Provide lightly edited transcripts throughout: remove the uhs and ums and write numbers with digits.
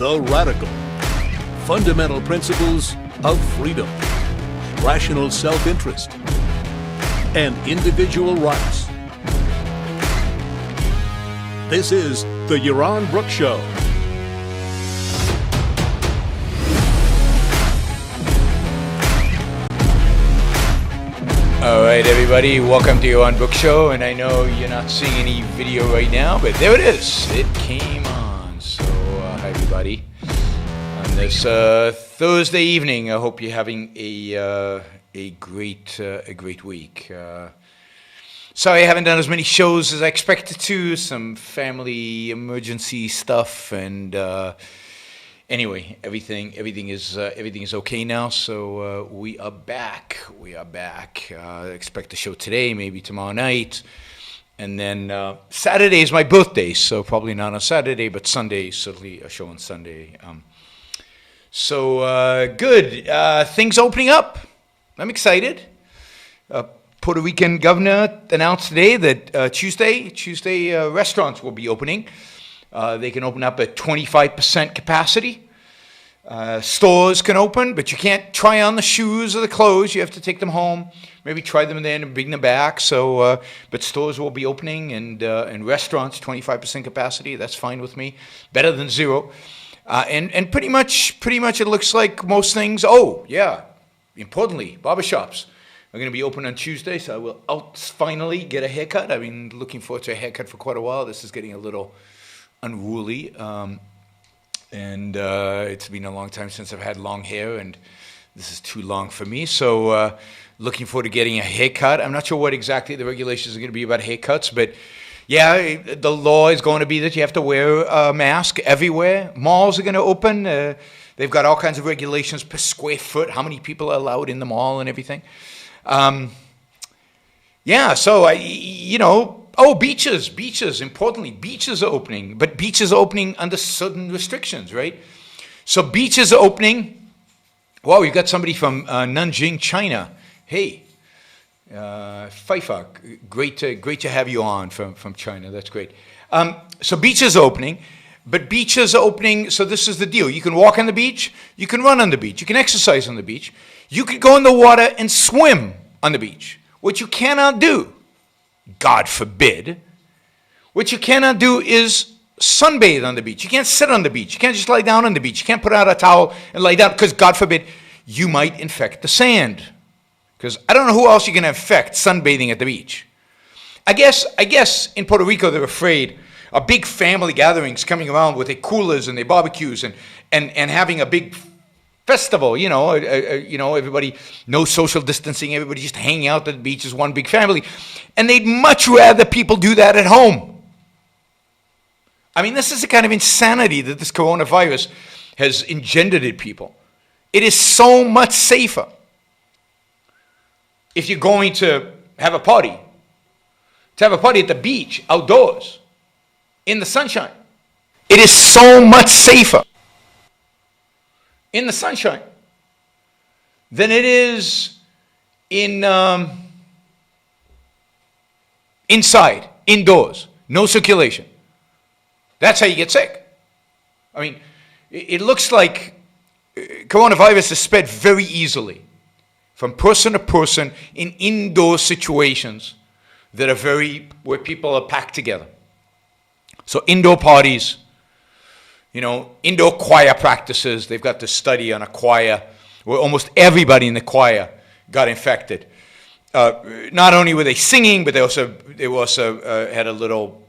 the radical. Fundamental principles of freedom, rational self-interest, and individual rights. This is the Yaron Brook Show. All right, everybody, welcome to Yaron Brook Show. And I know you're not seeing any video right now, but there it is. It came on. So, hi, everybody. On this Thursday evening, I hope you're having a great week. Sorry, I haven't done as many shows as I expected to. Some family emergency stuff, and anyway, everything is okay now. So we are back. Expect a show today, maybe tomorrow night, and then Saturday is my birthday, so probably not on Saturday, but Sunday, certainly a show on Sunday. So good. Things opening up. I'm excited. Puerto Rican governor announced today that Tuesday restaurants will be opening. They can open up at 25% capacity. Stores can open, but you can't try on the shoes or the clothes. You have to take them home, maybe try them there and bring them back. So, but stores will be opening, and restaurants 25% capacity. That's fine with me. Better than zero. And pretty much it looks like most things. Oh yeah, importantly, barbershops are going to be open on Tuesday, so I will finally get a haircut. I've been looking forward to a haircut for quite a while. This is getting a little unruly, and it's been a long time since I've had long hair, and this is too long for me. So looking forward to getting a haircut. I'm not sure what exactly the regulations are going to be about haircuts, but yeah, the law is going to be that you have to wear a mask everywhere. Malls are going to open. They've got all kinds of regulations per square foot, how many people are allowed in the mall and everything. Yeah, so beaches, importantly, beaches are opening, but beaches are opening under certain restrictions, right? So beaches are opening. Wow, we've got somebody from Nanjing, China. Hey, Pfeiffer, great to have you on from China. That's great. So beaches are opening, but beaches are opening, so this is the deal. You can walk on the beach, you can run on the beach, you can exercise on the beach, you can go in the water and swim on the beach. What you cannot do, God forbid, what you cannot do is sunbathe on the beach. You can't sit on the beach. You can't just lie down on the beach. You can't put out a towel and lie down, because God forbid, you might infect the sand. Because I don't know who else you're going to infect sunbathing at the beach. I guess in Puerto Rico they're afraid of big family gatherings coming around with their coolers and their barbecues and having a big festival, everybody, no social distancing, everybody just hanging out at the beach as one big family. And they'd much rather people do that at home. I mean, this is the kind of insanity that this coronavirus has engendered in people. It is so much safer if you're going to have a party at the beach, outdoors, in the sunshine. It is so much safer in the sunshine than it is in inside, indoors, no circulation. That's how you get sick. I mean, it looks like coronavirus is spread very easily from person to person in indoor situations that are where people are packed together. So indoor parties, indoor choir practices. They've got this study on a choir where almost everybody in the choir got infected. Not only were they singing, but they also had a little,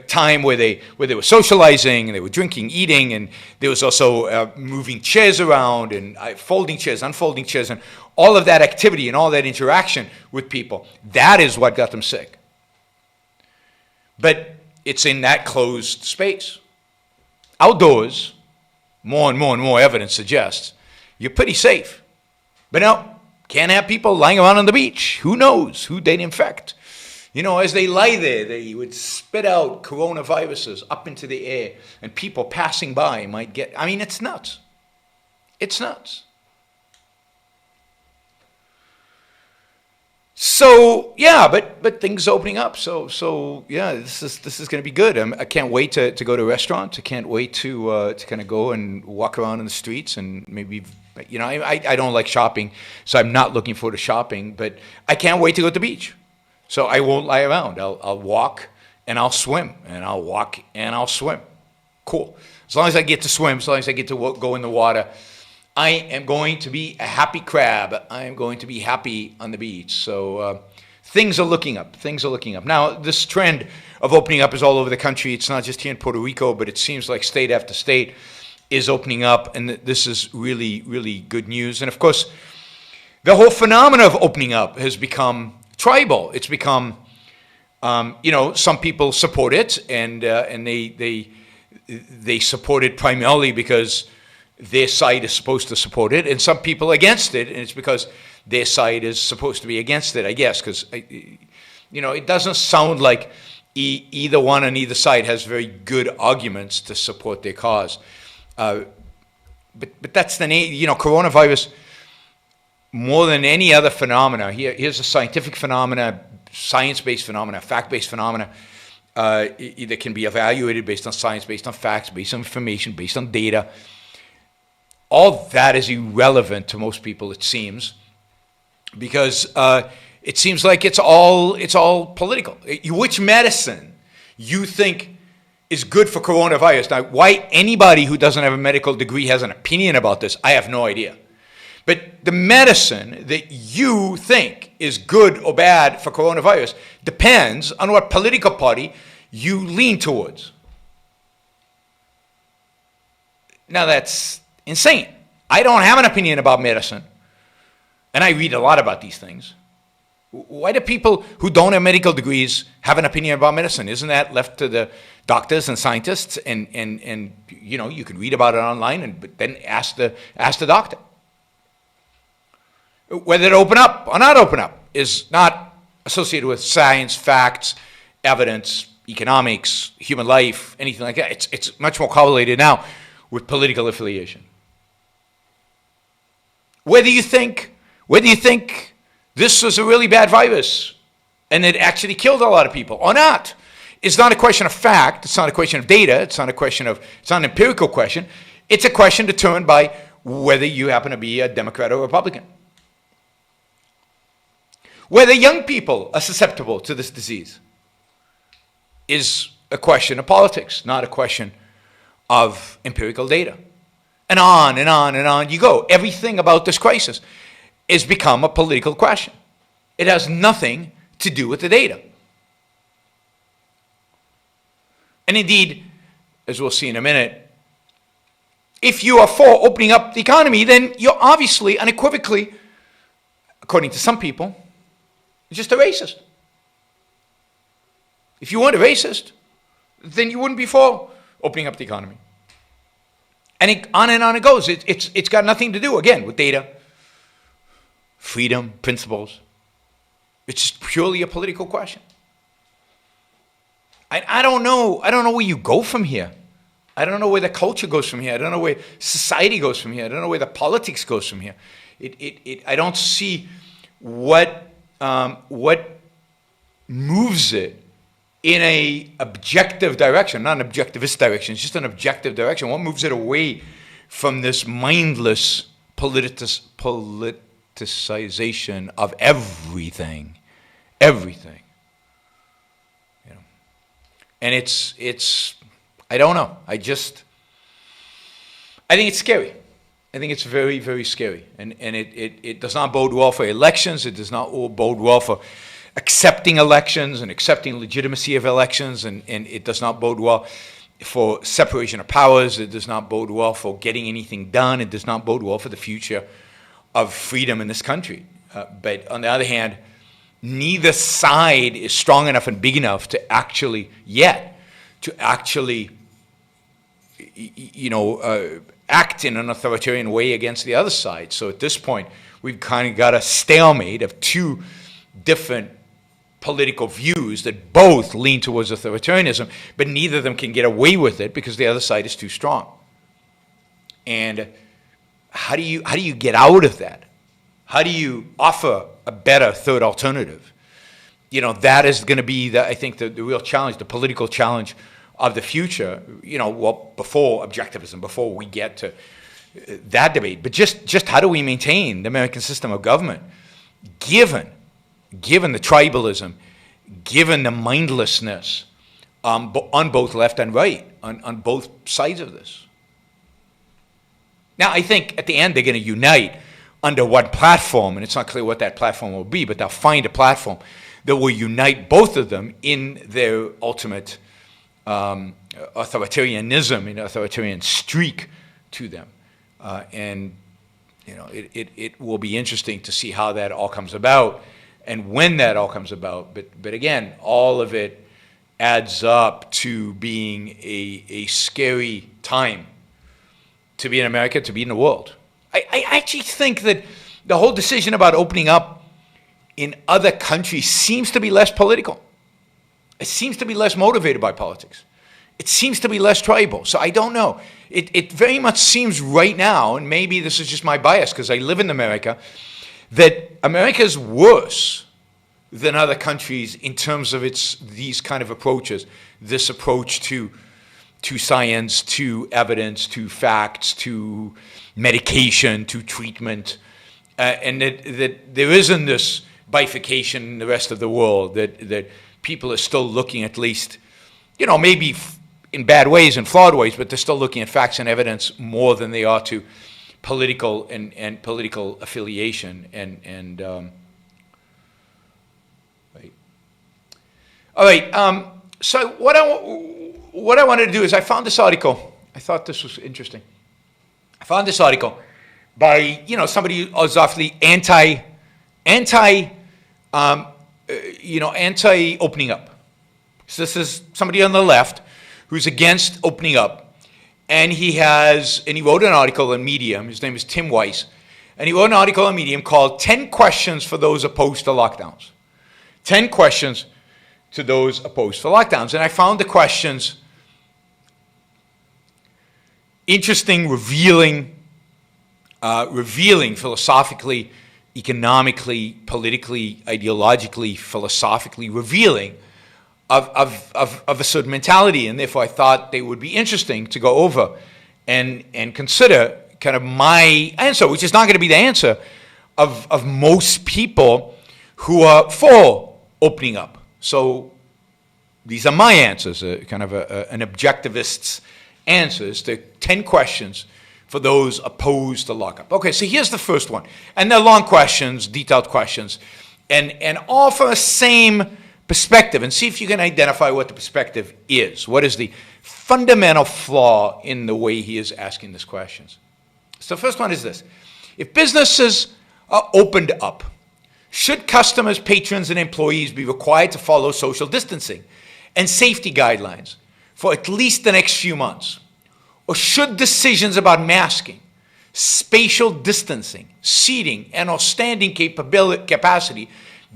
time where they were socializing and they were drinking, eating, and there was also moving chairs around and folding chairs, unfolding chairs, and all of that activity and all that interaction with people. That is what got them sick. But it's in that closed space. Outdoors, more and more evidence suggests you're pretty safe. But no, can't have people lying around on the beach. Who knows who they'd infect? As they lie there, they would spit out coronaviruses up into the air, and people passing by might get. I mean, it's nuts. It's nuts. So yeah, but things are opening up. So yeah, this is going to be good. I can't wait to go to restaurants. I can't wait to kind of go and walk around in the streets and maybe, you know, I don't like shopping, so I'm not looking forward to shopping. But I can't wait to go to the beach. So I won't lie around. I'll walk and I'll swim, and I'll walk and I'll swim. Cool. As long as I get to swim, as long as I get to go in the water, I am going to be a happy crab. I am going to be happy on the beach. So things are looking up. Things are looking up. Now, this trend of opening up is all over the country. It's not just here in Puerto Rico, but it seems like state after state is opening up, and this is really, really good news. And of course, the whole phenomenon of opening up has become tribal. It's become, you know, some people support it, and they support it primarily because their side is supposed to support it, and some people against it, and it's because their side is supposed to be against it, I guess, because, you know, it doesn't sound like either one on either side has very good arguments to support their cause. But that's you know, coronavirus, more than any other phenomena, here's a scientific phenomena, science-based phenomena, fact-based phenomena, that can be evaluated based on science, based on facts, based on information, based on data. All that is irrelevant to most people, it seems, because it seems like it's all political. Which medicine you think is good for coronavirus? Now, why anybody who doesn't have a medical degree has an opinion about this, I have no idea. But the medicine that you think is good or bad for coronavirus depends on what political party you lean towards. Now, that's insane. I don't have an opinion about medicine, and I read a lot about these things. Why do people who don't have medical degrees have an opinion about medicine? Isn't that left to the doctors and scientists? And you know, you can read about it online, but then ask the doctor. Whether to open up or not open up is not associated with science, facts, evidence, economics, human life, anything like that. It's much more correlated now with political affiliation. Whether you think this was a really bad virus and it actually killed a lot of people or not, it's not a question of fact. It's not a question of data. It's not an empirical question. It's a question determined by whether you happen to be a Democrat or Republican. Whether young people are susceptible to this disease is a question of politics, not a question of empirical data. And on and on and on you go. Everything about this crisis has become a political question. It has nothing to do with the data. And indeed, as we'll see in a minute, if you are for opening up the economy, then you're obviously, unequivocally, according to some people, just a racist. If you weren't a racist, then you wouldn't be for opening up the economy. And on it goes. It's got nothing to do, again, with data, freedom, principles. It's just purely a political question. I don't know where you go from here. I don't know where the culture goes from here. I don't know where society goes from here. I don't know where the politics goes from here. I don't see what moves it in a objective direction, not an objectivist direction, it's just an objective direction. What moves it away from this mindless politicization of everything? Everything. You know. And it's I don't know. I think it's scary. I think it's very, very scary. And it does not bode well for elections. It does not bode well for accepting elections and accepting legitimacy of elections, and it does not bode well for separation of powers. It does not bode well for getting anything done. It does not bode well for the future of freedom in this country. But on the other hand, neither side is strong enough and big enough to actually act in an authoritarian way against the other side. So at this point, we've kind of got a stalemate of two different political views that both lean towards authoritarianism, but neither of them can get away with it because the other side is too strong. And how do you get out of that? How do you offer a better third alternative. That is going to be, I think, the real challenge, the political challenge of the future, before objectivism, before we get to that debate. But just how do we maintain the American system of government, given the tribalism, given the mindlessness on both left and right, on both sides of this? Now, I think at the end they're going to unite under one platform, and it's not clear what that platform will be, but they'll find a platform that will unite both of them in their ultimate authoritarianism and authoritarian streak to them. And it will be interesting to see how that all comes about and when that all comes about. But again, all of it adds up to being a scary time to be in America, to be in the world. I actually think that the whole decision about opening up in other countries seems to be less political. It seems to be less motivated by politics. It seems to be less tribal. So I don't know. It very much seems right now, and maybe this is just my bias because I live in America, that America is worse than other countries in terms of these kind of approaches. This approach to science, to evidence, to facts, to medication, to treatment, and that there isn't this bifurcation in the rest of the world, that people are still looking, at least, maybe in bad ways and flawed ways, but they're still looking at facts and evidence more than they are to political and political affiliation. Right. All right. So what I wanted to do is I found this article. I thought this was interesting. I found this article by somebody who was awfully anti-opening up. So this is somebody on the left who's against opening up, and he wrote an article in Medium. His name is Tim Weiss, and he wrote an article in Medium called 10 Questions for Those Opposed to Lockdowns. 10 questions to those opposed to lockdowns. And I found the questions interesting, revealing philosophically, economically, politically, ideologically, philosophically revealing of a certain mentality, and therefore I thought they would be interesting to go over and consider kind of my answer, which is not going to be the answer of most people who are for opening up. So these are my answers, kind of an objectivist's answers to 10 questions for those opposed to lockup. Okay, so here's the first one. And they're long questions, detailed questions, and all from the same perspective. And see if you can identify what the perspective is. What is the fundamental flaw in the way he is asking these questions? So the first one is this. If businesses are opened up, should customers, patrons, and employees be required to follow social distancing and safety guidelines for at least the next few months? Or should decisions about masking, spatial distancing, seating, and/or standing capacity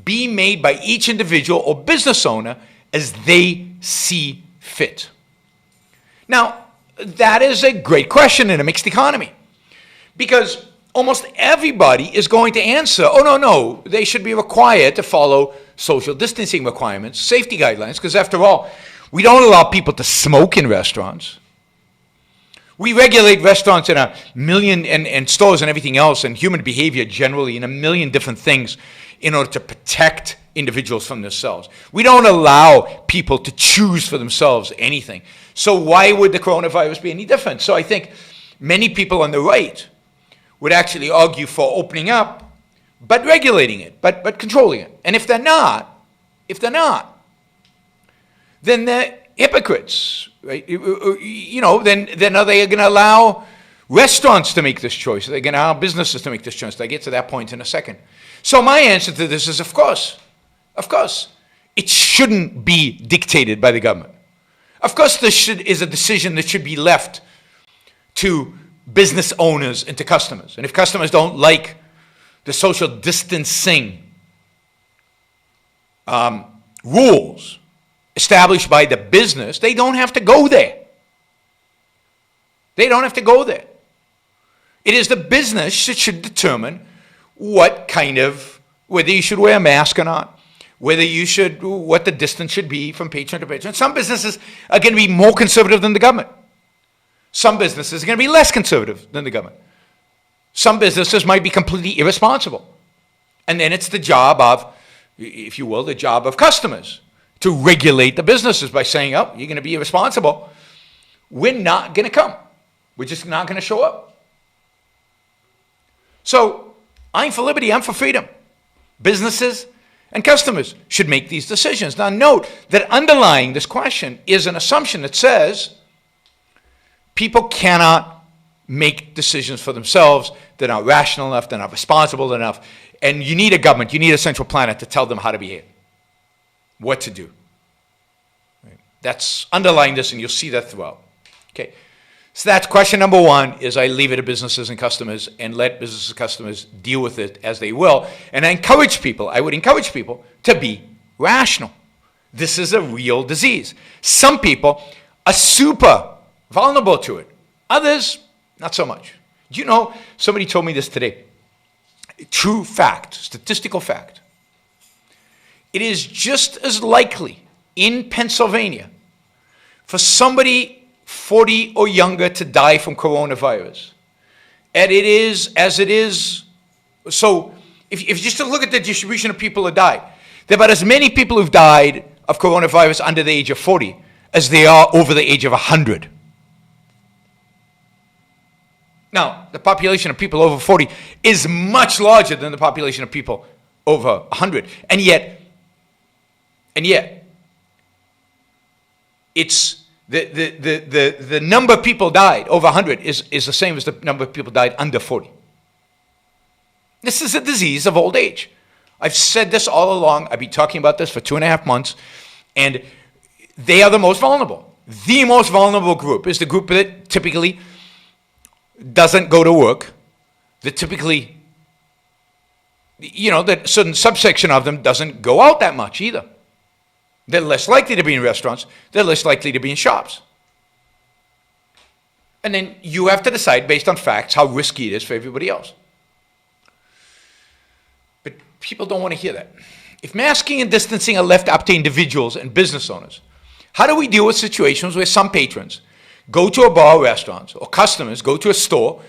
be made by each individual or business owner as they see fit? Now, that is a great question in a mixed economy, because almost everybody is going to answer, oh, no, they should be required to follow social distancing requirements, safety guidelines, because after all, we don't allow people to smoke in restaurants. We regulate restaurants in a million, and stores and everything else, and human behavior generally in a million different things in order to protect individuals from themselves. We don't allow people to choose for themselves anything. So why would the coronavirus be any different? So I think many people on the right would actually argue for opening up, but regulating it, but controlling it. And if they're not, then they're hypocrites, right? Then are they going to allow restaurants to make this choice? Are they going to allow businesses to make this choice? I'll get to that point in a second. So my answer to this is, of course. It shouldn't be dictated by the government. Of course, this is a decision that should be left to business owners and to customers. And if customers don't like the social distancing rules established by the business, they don't have to go there. It is the business that should determine what kind of whether you should wear a mask or not, whether you should, what the distance should be from patron to patron. Some businesses are going to be more conservative than the government. Some businesses are going to be less conservative than the government. Some businesses might be completely irresponsible. And then it's the job of, if you will, the job of customers to regulate the businesses by saying, oh, you're going to be irresponsible. We're not going to come. We're just not going to show up. So I'm for liberty. I'm for freedom. Businesses and customers should make these decisions. Now note that underlying this question is an assumption that says people cannot make decisions for themselves. They're not rational enough. They're not responsible enough. And you need a government. You need a central planner to tell them how to behave, what to do. Right? That's underlying this, and you'll see that throughout. Okay. So that's question number one, is I leave it to businesses and customers and let businesses and customers deal with it as they will. And I would encourage people to be rational. This is a real disease. Some people are super vulnerable to it. Others, not so much. Do you know, somebody told me this today. True fact, statistical fact. It is just as likely in Pennsylvania for somebody 40 or younger to die from coronavirus. And it is, so if you just look at the distribution of people who died, there are about as many people who've died of coronavirus under the age of 40 as they are over the age of 100. Now, the population of people over 40 is much larger than the population of people over 100. And yet, it's the number of people died over 100 is the same as the number of people died under 40. This is a disease of old age. I've said this all along. I've been talking about this for 2.5 months, and they are the most vulnerable. The most vulnerable group is the group that typically doesn't go to work, that typically, that certain subsection of them doesn't go out that much either. They're less likely to be in restaurants. They're less likely to be in shops. And then you have to decide based on facts how risky it is for everybody else. But people don't want to hear that. If masking and distancing are left up to individuals and business owners, how do we deal with situations where some patrons go to a bar or restaurant, or customers go to a store,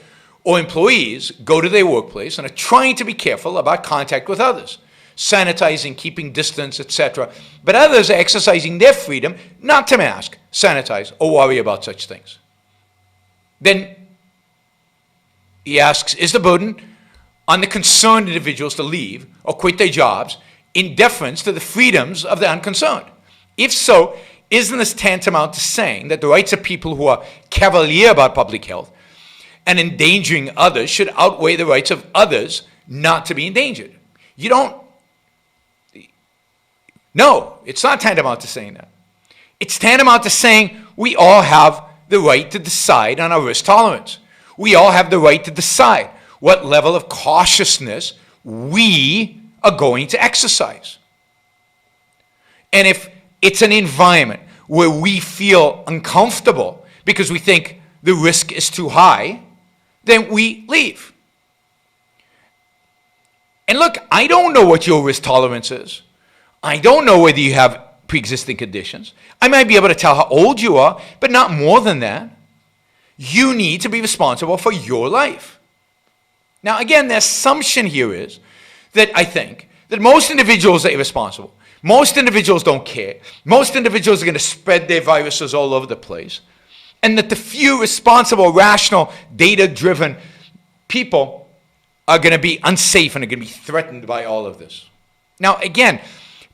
or employees go to their workplace and are trying to be careful about contact with others, sanitizing, keeping distance, etc. But others are exercising their freedom not to mask, sanitize, or worry about such things. Then he asks, is the burden on the concerned individuals to leave or quit their jobs in deference to the freedoms of the unconcerned? If so, isn't this tantamount to saying that the rights of people who are cavalier about public health and endangering others should outweigh the rights of others not to be endangered? No, it's not tantamount to saying that. It's tantamount to saying we all have the right to decide on our risk tolerance. We all have the right to decide what level of cautiousness we are going to exercise. And if it's an environment where we feel uncomfortable because we think the risk is too high, then we leave. And look, I don't know what your risk tolerance is. I don't know whether you have pre-existing conditions. I might be able to tell how old you are, but not more than that. You need to be responsible for your life. Now, again, the assumption here is that I think that most individuals are irresponsible. Most individuals don't care. Most individuals are going to spread their viruses all over the place. And that the few responsible, rational, data-driven people are going to be unsafe and are going to be threatened by all of this. Now, again,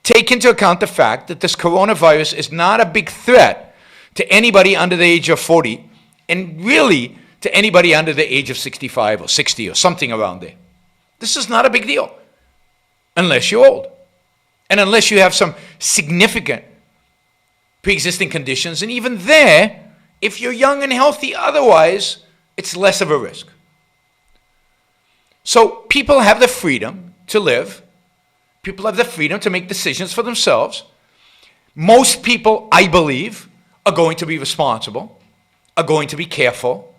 take into account the fact that this coronavirus is not a big threat to anybody under the age of 40, and really to anybody under the age of 65 or 60 or something around there. This is not a big deal, unless you're old. And unless you have some significant pre-existing conditions, and even there, if you're young and healthy, otherwise, it's less of a risk. So people have the freedom to live. People have the freedom to make decisions for themselves. Most people, I believe, are going to be responsible, are going to be careful,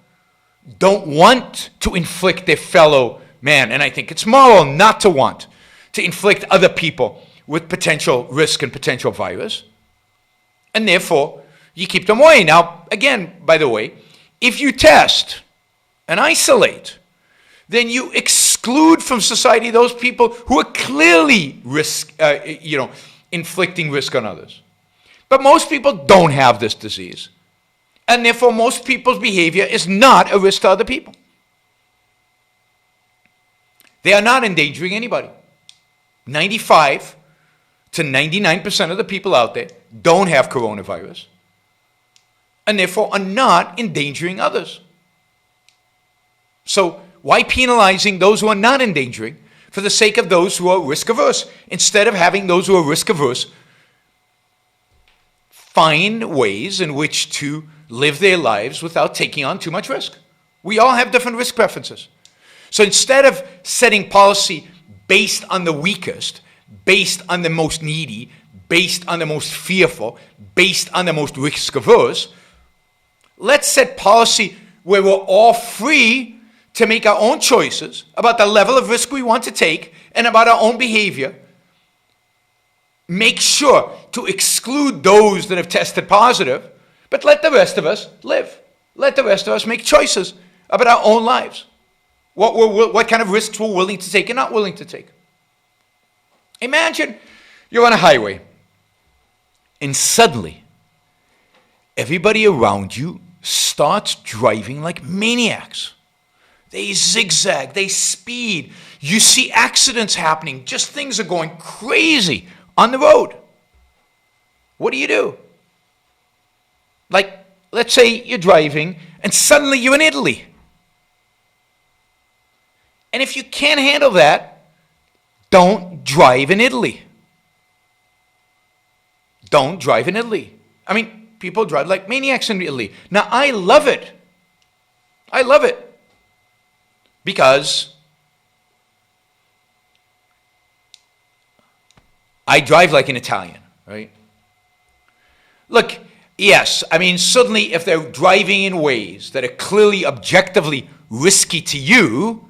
don't want to inflict their fellow man. And I think it's moral not to want to inflict other people with potential risk and potential virus. And therefore, you keep them away. Now, again, by the way, if you test and isolate, then you exclude from society those people who are clearly inflicting risk on others. But most people don't have this disease. And therefore, most people's behavior is not a risk to other people. They are not endangering anybody. 95 to 99% of the people out there don't have coronavirus, and therefore are not endangering others. So why penalizing those who are not endangering for the sake of those who are risk averse, instead of having those who are risk averse find ways in which to live their lives without taking on too much risk? We all have different risk preferences. So instead of setting policy based on the weakest, based on the most needy, based on the most fearful, based on the most risk averse, let's set policy where we're all free to make our own choices about the level of risk we want to take and about our own behavior. Make sure to exclude those that have tested positive, but let the rest of us live. Let the rest of us make choices about our own lives. What kind of risks we're willing to take and not willing to take. Imagine you're on a highway and suddenly everybody around you starts driving like maniacs. They zigzag, they speed. You see accidents happening, just things are going crazy on the road. What do? Like, let's say you're driving and suddenly you're in Italy. And if you can't handle that, don't drive in Italy. Don't drive in Italy. I mean, people drive like maniacs in Italy. Now, I love it. I love it. Because I drive like an Italian, right? Look, yes, I mean, certainly if they're driving in ways that are clearly objectively risky to you,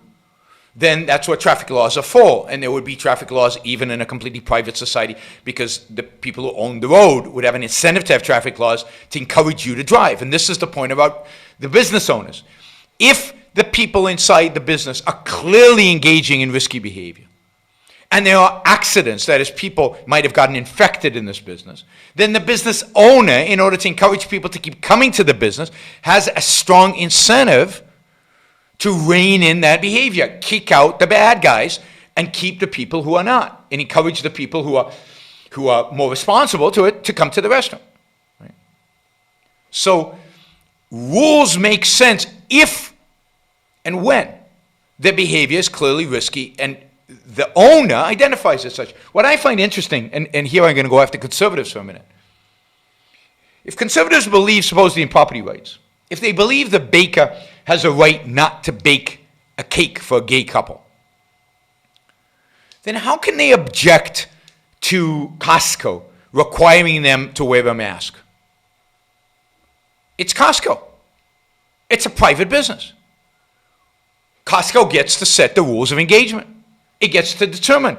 then that's what traffic laws are for. And there would be traffic laws even in a completely private society, because the people who own the road would have an incentive to have traffic laws to encourage you to drive. And this is the point about the business owners. If the people inside the business are clearly engaging in risky behavior, and there are accidents, that is, people might have gotten infected in this business, then the business owner, in order to encourage people to keep coming to the business, has a strong incentive to rein in that behavior, kick out the bad guys, and keep the people who are not, and encourage the people who are more responsible to it to come to the restaurant. Right? So rules make sense if and when the behavior is clearly risky and the owner identifies as such. What I find interesting, and here I'm going to go after conservatives for a minute. If conservatives believe supposedly in property rights, if they believe the baker has a right not to bake a cake for a gay couple, then how can they object to Costco requiring them to wear a mask? It's Costco. It's a private business. Costco gets to set the rules of engagement. It gets to determine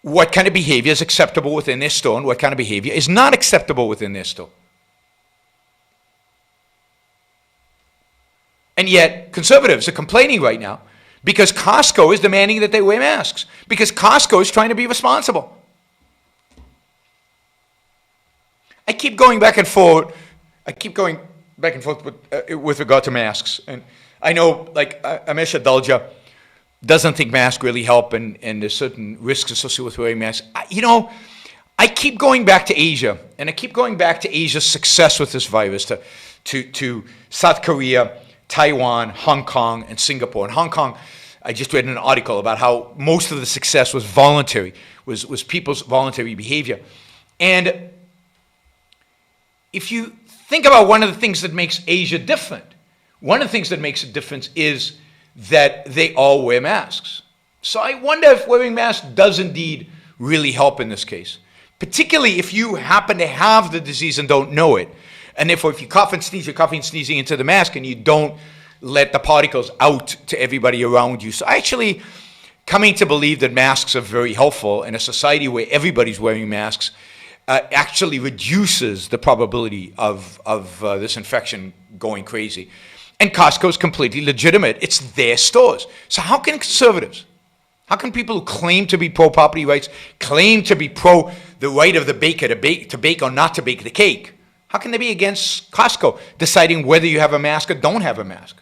what kind of behavior is acceptable within their store and what kind of behavior is not acceptable within their store. And yet, conservatives are complaining right now because Costco is demanding that they wear masks, because Costco is trying to be responsible. I keep going back and forth with regard to masks. And I know, like, Amish Adalja doesn't think masks really help, and there's certain risks associated with wearing masks. I keep going back to Asia, and I keep going back to Asia's success with this virus, to South Korea, Taiwan, Hong Kong, and Singapore. In Hong Kong, I just read an article about how most of the success was voluntary, was people's voluntary behavior. And if you think about one of the things that makes Asia different, one of the things that makes a difference is that they all wear masks. So I wonder if wearing masks does indeed really help in this case, particularly if you happen to have the disease and don't know it. And therefore, if you cough and sneeze, you're coughing and sneezing into the mask, and you don't let the particles out to everybody around you. So actually, coming to believe that masks are very helpful in a society where everybody's wearing masks actually reduces the probability of this infection going crazy. And Costco is completely legitimate. It's their stores. So how can conservatives, how can people who claim to be pro-property rights, claim to be pro the right of the baker to bake or not to bake the cake, how can they be against Costco deciding whether you have a mask or don't have a mask?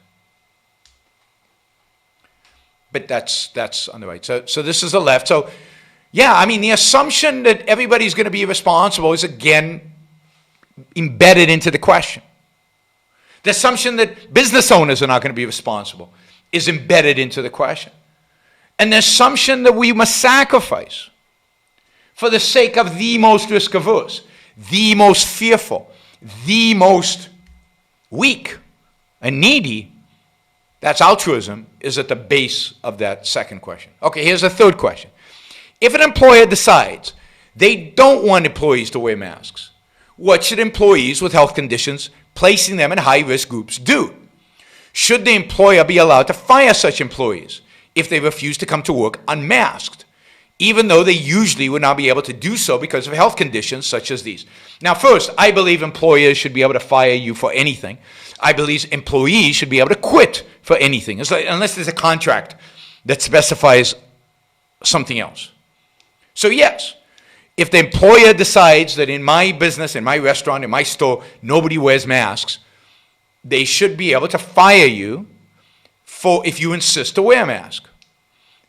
But that's on the right. So this is the left. So yeah, I mean, the assumption that everybody's going to be responsible is again embedded into the question. The assumption that business owners are not going to be responsible is embedded into the question. And the assumption that we must sacrifice for the sake of the most risk averse, the most fearful, the most weak and needy, that's altruism, is at the base of that second question. Okay, here's a third question. If an employer decides they don't want employees to wear masks, what should employees with health conditions placing them in high-risk groups do? Should the employer be allowed to fire such employees if they refuse to come to work unmasked, even though they usually would not be able to do so because of health conditions such as these? Now, first, I believe employers should be able to fire you for anything. I believe employees should be able to quit for anything, unless there's a contract that specifies something else. So yes, if the employer decides that in my business, in my restaurant, in my store, nobody wears masks, they should be able to fire you for if you insist to wear a mask.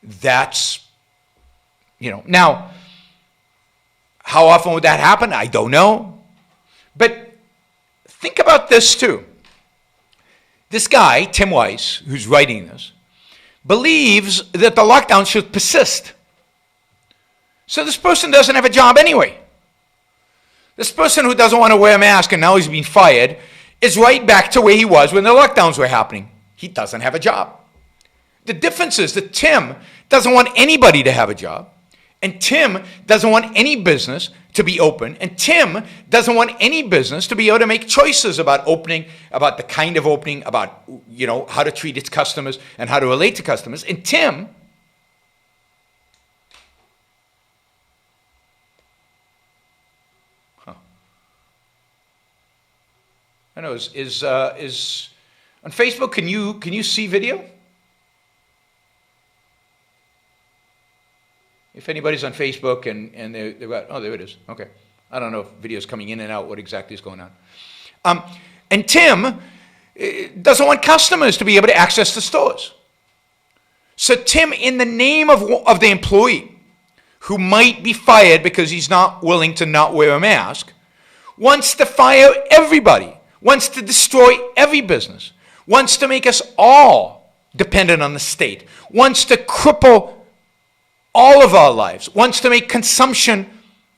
That's, now, how often would that happen? I don't know. But think about this too. This guy, Tim Weiss, who's writing this, believes that the lockdown should persist. So this person doesn't have a job anyway. This person who doesn't want to wear a mask and now he's being fired is right back to where he was when the lockdowns were happening. He doesn't have a job. The difference is that Tim doesn't want anybody to have a job, and Tim doesn't want any business to be open, and Tim doesn't want any business to be able to make choices about opening, about the kind of opening, about how to treat its customers and how to relate to customers. And Tim I know is on Facebook. Can you see video? If anybody's on Facebook and they've got, oh, there it is. Okay, I don't know if video's coming in and out. What exactly is going on? And Tim doesn't want customers to be able to access the stores. So Tim, in the name of the employee who might be fired because he's not willing to not wear a mask, wants to fire everybody. Wants to destroy every business, wants to make us all dependent on the state, wants to cripple all of our lives, wants to make consumption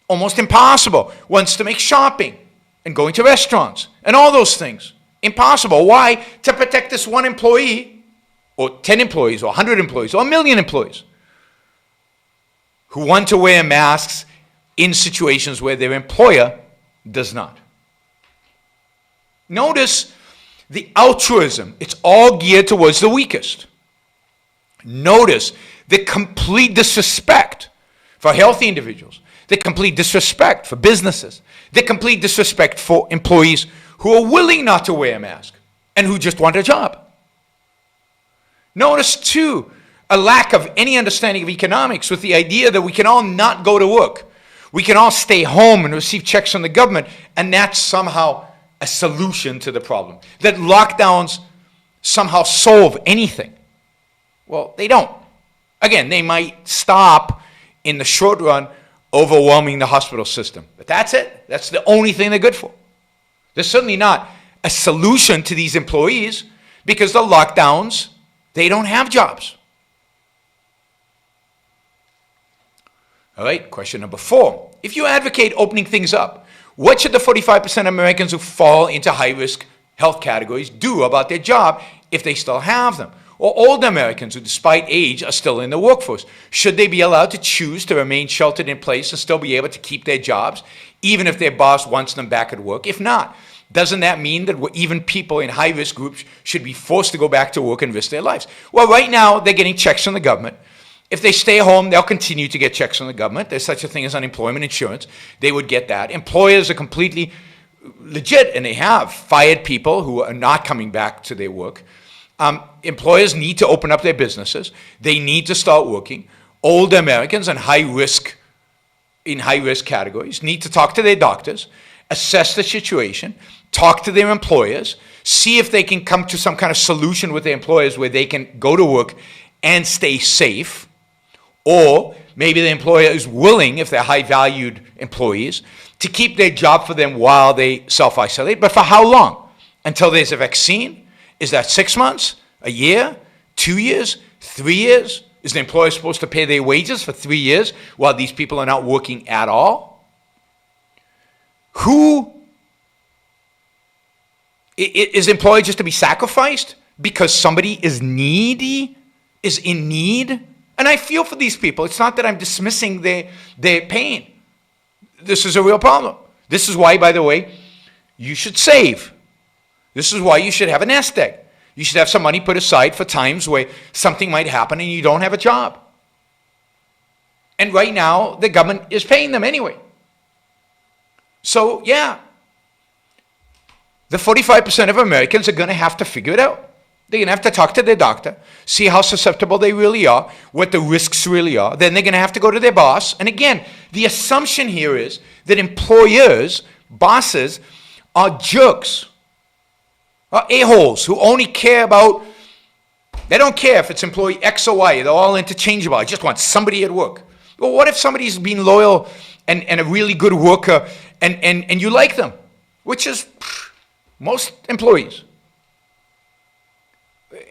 almost impossible, wants to make shopping and going to restaurants and all those things impossible. Why? To protect this one employee, or 10 employees, or 100 employees, or 1 million employees who want to wear masks in situations where their employer does not. Notice the altruism. It's all geared towards the weakest. Notice the complete disrespect for healthy individuals, the complete disrespect for businesses, the complete disrespect for employees who are willing not to wear a mask and who just want a job. Notice, too, a lack of any understanding of economics with the idea that we can all not go to work. We can all stay home and receive checks from the government, and that's somehow a solution to the problem. That lockdowns somehow solve anything. Well, they don't. Again, they might stop in the short run overwhelming the hospital system. But that's it. That's the only thing they're good for. They're certainly not a solution to these employees because the lockdowns, they don't have jobs. All right, question number 4. If you advocate opening things up, what should the 45% of Americans who fall into high-risk health categories do about their job if they still have them? Or older Americans who, despite age, are still in the workforce? Should they be allowed to choose to remain sheltered in place and still be able to keep their jobs, even if their boss wants them back at work? If not, doesn't that mean that even people in high-risk groups should be forced to go back to work and risk their lives? Well, right now, they're getting checks from the government. If they stay home, they'll continue to get checks from the government. There's such a thing as unemployment insurance. They would get that. Employers are completely legit, and they have fired people who are not coming back to their work. Employers need to open up their businesses. They need to start working. Older Americans in high risk categories need to talk to their doctors, assess the situation, talk to their employers, see if they can come to some kind of solution with their employers where they can go to work and stay safe. Or maybe the employer is willing, if they're high-valued employees, to keep their job for them while they self-isolate. But for how long? Until there's a vaccine? Is that 6 months? A year? 2 years? 3 years? Is the employer supposed to pay their wages for 3 years while these people are not working at all? Is the employer just to be sacrificed because somebody is needy, is in need? And I feel for these people. It's not that I'm dismissing their pain. This is a real problem. This is why, by the way, you should save. This is why you should have a nest egg. You should have some money put aside for times where something might happen and you don't have a job. And right now, the government is paying them anyway. So, yeah, the 45% of Americans are going to have to figure it out. They're going to have to talk to their doctor, see how susceptible they really are, what the risks really are. Then they're going to have to go to their boss. And again, the assumption here is that employers, bosses, are jerks, are a-holes who only care about, they don't care if it's employee X or Y. They're all interchangeable. I just want somebody at work. Well, what if somebody's been loyal and a really good worker and you like them, which is most employees.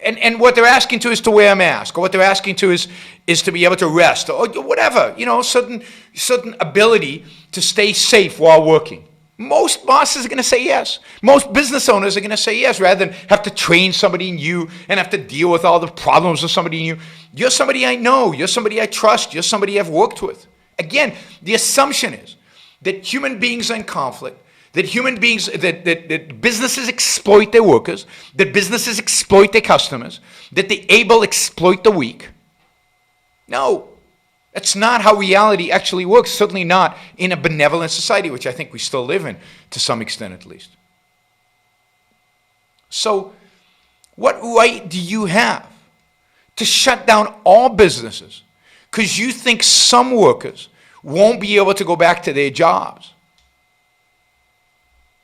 And what they're asking to is to wear a mask, or what they're asking to is to be able to rest, or whatever, certain ability to stay safe while working. Most bosses are going to say yes. Most business owners are going to say yes, rather than have to train somebody new and have to deal with all the problems of somebody new. You're somebody I know. You're somebody I trust. You're somebody I've worked with. Again, the assumption is that human beings are in conflict, that human beings, that businesses exploit their workers, that businesses exploit their customers, that the able exploit the weak. No, that's not how reality actually works, certainly not in a benevolent society, which I think we still live in, to some extent at least. So, what right do you have to shut down all businesses because you think some workers won't be able to go back to their jobs?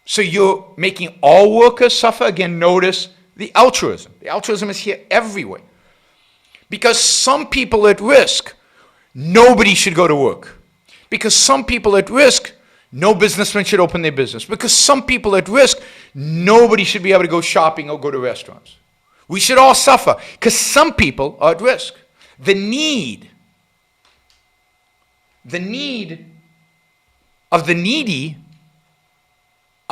So you're making all workers suffer? Again, notice the altruism. The altruism is here everywhere. Because some people at risk, nobody should go to work. Because some people at risk, no businessman should open their business. Because some people at risk, nobody should be able to go shopping or go to restaurants. We should all suffer because some people are at risk. The need of the needy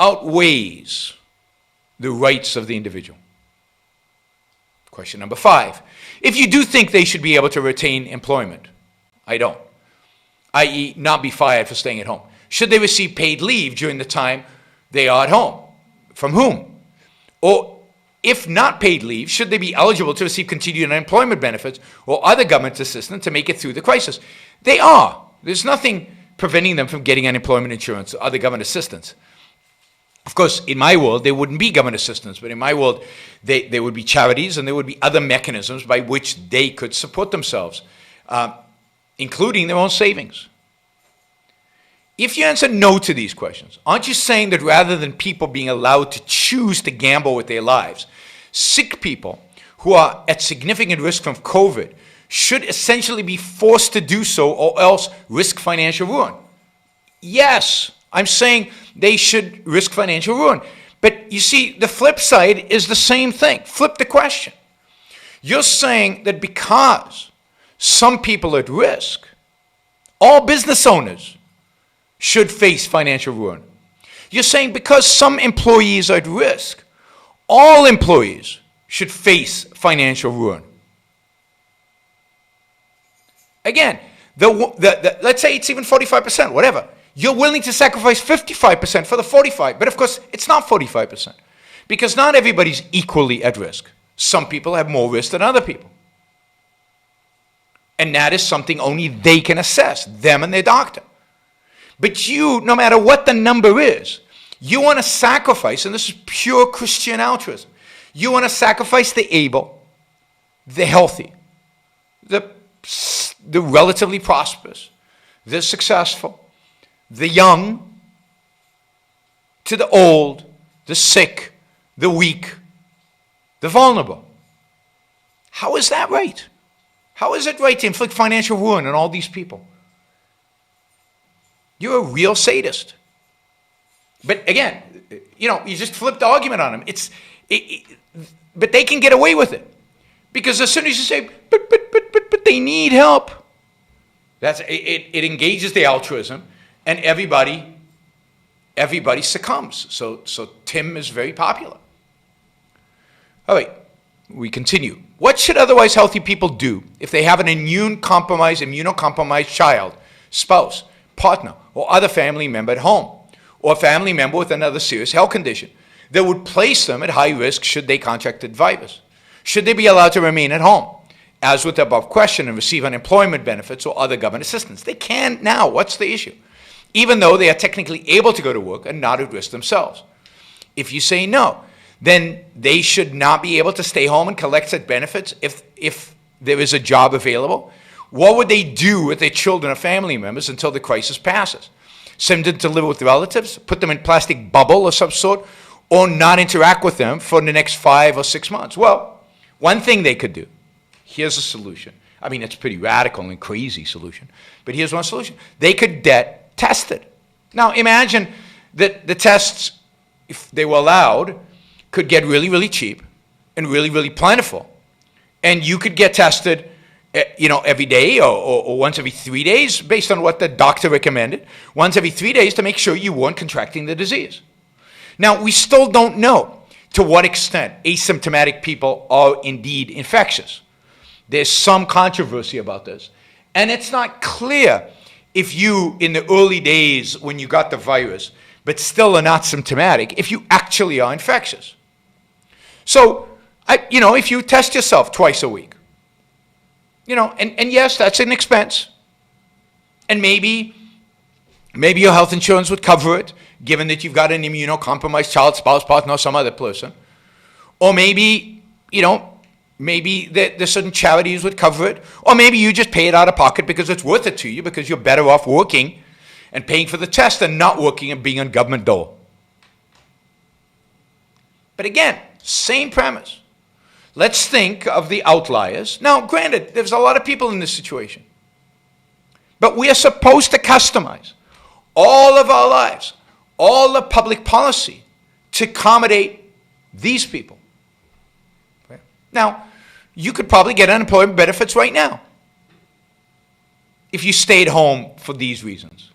outweighs the rights of the individual. Question number 5. If you do think they should be able to retain employment, I don't, i.e. not be fired for staying at home, should they receive paid leave during the time they are at home? From whom? Or if not paid leave, should they be eligible to receive continued unemployment benefits or other government assistance to make it through the crisis? They are. There's nothing preventing them from getting unemployment insurance or other government assistance. Of course, in my world, there wouldn't be government assistance, but in my world, there would be charities and there would be other mechanisms by which they could support themselves, including their own savings. If you answer no to these questions, aren't you saying that rather than people being allowed to choose to gamble with their lives, sick people who are at significant risk from COVID should essentially be forced to do so or else risk financial ruin? Yes, I'm saying they should risk financial ruin. But you see, the flip side is the same thing. Flip the question. You're saying that because some people are at risk, all business owners should face financial ruin. You're saying because some employees are at risk, all employees should face financial ruin. Again, let's say it's even 45%, whatever. You're willing to sacrifice 55% for the 45%, but of course, it's not 45%, because not everybody's equally at risk. Some people have more risk than other people. And that is something only they can assess, them and their doctor. But you, no matter what the number is, you want to sacrifice, and this is pure Christian altruism, you want to sacrifice the able, the healthy, the relatively prosperous, the successful, the young, to the old, the sick, the weak, the vulnerable. How is that right? How is it right to inflict financial ruin on all these people? You're a real sadist. But again, you just flip the argument on them. But they can get away with it. Because as soon as you say, but they need help, it engages the altruism, and everybody succumbs. So Tim is very popular. All right, we continue. What should otherwise healthy people do if they have an immunocompromised child, spouse, partner, or other family member at home, or a family member with another serious health condition that would place them at high risk should they contract the virus? Should they be allowed to remain at home, as with the above question, and receive unemployment benefits or other government assistance? They can now. What's the issue? Even though they are technically able to go to work and not at risk themselves. If you say no, then they should not be able to stay home and collect such benefits if there is a job available. What would they do with their children or family members until the crisis passes? Send them to live with relatives, put them in plastic bubble of some sort, or not interact with them for the next 5 or 6 months? Well, one thing they could do. Here's a solution. I mean, it's a pretty radical and crazy solution, but here's one solution. They could get tested. Now, imagine that the tests, if they were allowed, could get really, really cheap and really, really plentiful. And you could get tested every day or once every 3 days based on what the doctor recommended, once every 3 days to make sure you weren't contracting the disease. Now, we still don't know to what extent asymptomatic people are indeed infectious. There's some controversy about this. And it's not clear if you, in the early days when you got the virus, but still are not symptomatic, if you actually are infectious. So, if you test yourself twice a week, and yes, that's an expense. And maybe your health insurance would cover it, given that you've got an immunocompromised child, spouse, partner, or some other person. Or maybe, the certain charities would cover it. Or maybe you just pay it out of pocket because it's worth it to you, because you're better off working and paying for the test than not working and being on government dole. But again, same premise. Let's think of the outliers. Now, granted, there's a lot of people in this situation. But we are supposed to customize all of our lives, all the public policy to accommodate these people. Okay? Now, you could probably get unemployment benefits right now if you stayed home for these reasons.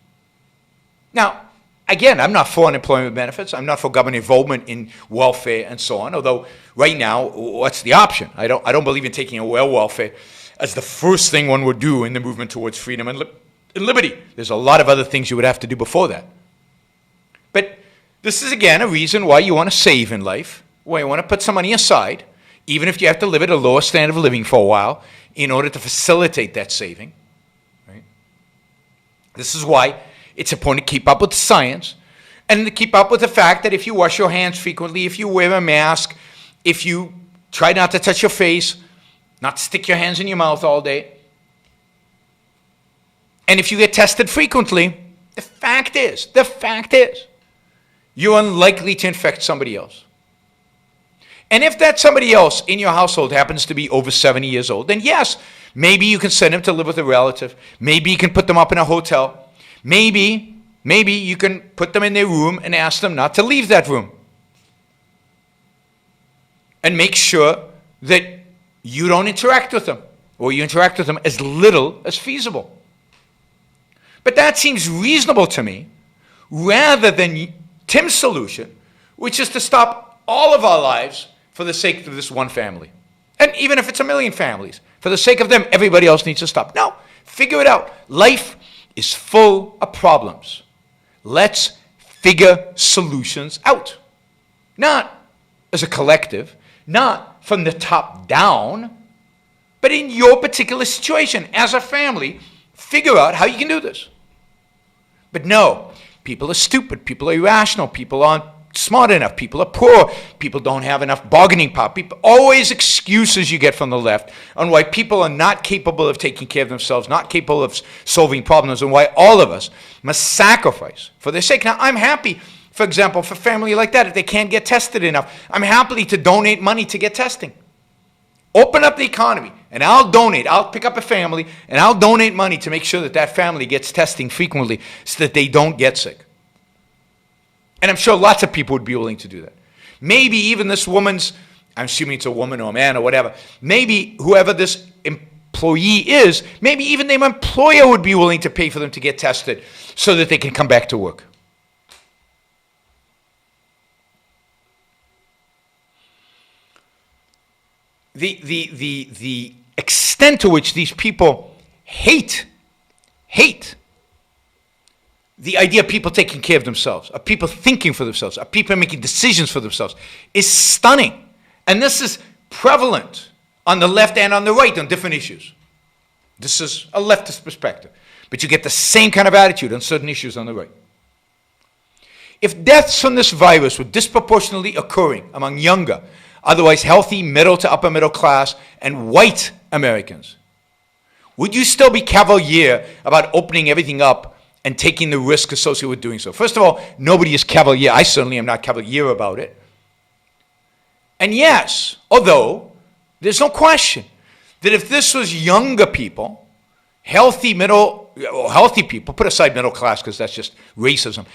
Now, again, I'm not for unemployment benefits. I'm not for government involvement in welfare and so on, although right now, what's the option? I don't believe in taking away welfare as the first thing one would do in the movement towards freedom and liberty. There's a lot of other things you would have to do before that. But this is, again, a reason why you want to save in life, why you want to put some money aside, even if you have to live at a lower standard of living for a while, in order to facilitate that saving. Right? This is why it's important to keep up with science and to keep up with the fact that if you wash your hands frequently, if you wear a mask, if you try not to touch your face, not stick your hands in your mouth all day, and if you get tested frequently, the fact is, you're unlikely to infect somebody else. And if that somebody else in your household happens to be over 70 years old, then yes, maybe you can send them to live with a relative. Maybe you can put them up in a hotel. Maybe you can put them in their room and ask them not to leave that room. And make sure that you don't interact with them, or you interact with them as little as feasible. But that seems reasonable to me, rather than Tim's solution, which is to stop all of our lives for the sake of this one family. And even if it's 1 million families, for the sake of them, everybody else needs to stop. No, figure it out. Life is full of problems. Let's figure solutions out. Not as a collective, not from the top down, But in your particular situation, as a family, figure out how you can do this. But no, people are stupid, people are irrational, people aren't smart enough, people are poor, people don't have enough bargaining power. People, always excuses you get from the left on why people are not capable of taking care of themselves, not capable of solving problems, and why all of us must sacrifice for their sake. Now, I'm happy, for example, for family like that, if they can't get tested enough, I'm happy to donate money to get testing. Open up the economy, and I'll donate. I'll pick up a family, and I'll donate money to make sure that that family gets testing frequently so that they don't get sick. And I'm sure lots of people would be willing to do that. Maybe even this woman's, I'm assuming it's a woman or a man or whatever, maybe whoever this employee is, maybe even their employer would be willing to pay for them to get tested so that they can come back to work. The extent to which these people hate the idea of people taking care of themselves, of people thinking for themselves, of people making decisions for themselves is stunning. And this is prevalent on the left and on the right on different issues. This is a leftist perspective. But you get the same kind of attitude on certain issues on the right. If deaths from this virus were disproportionately occurring among younger, otherwise healthy, middle to upper middle class, and white Americans, would you still be cavalier about opening everything up and taking the risk associated with doing so? First of all, nobody is cavalier. I certainly am not cavalier about it. And yes, although there's no question that if this was younger people, healthy people, put aside middle class because that's just racism.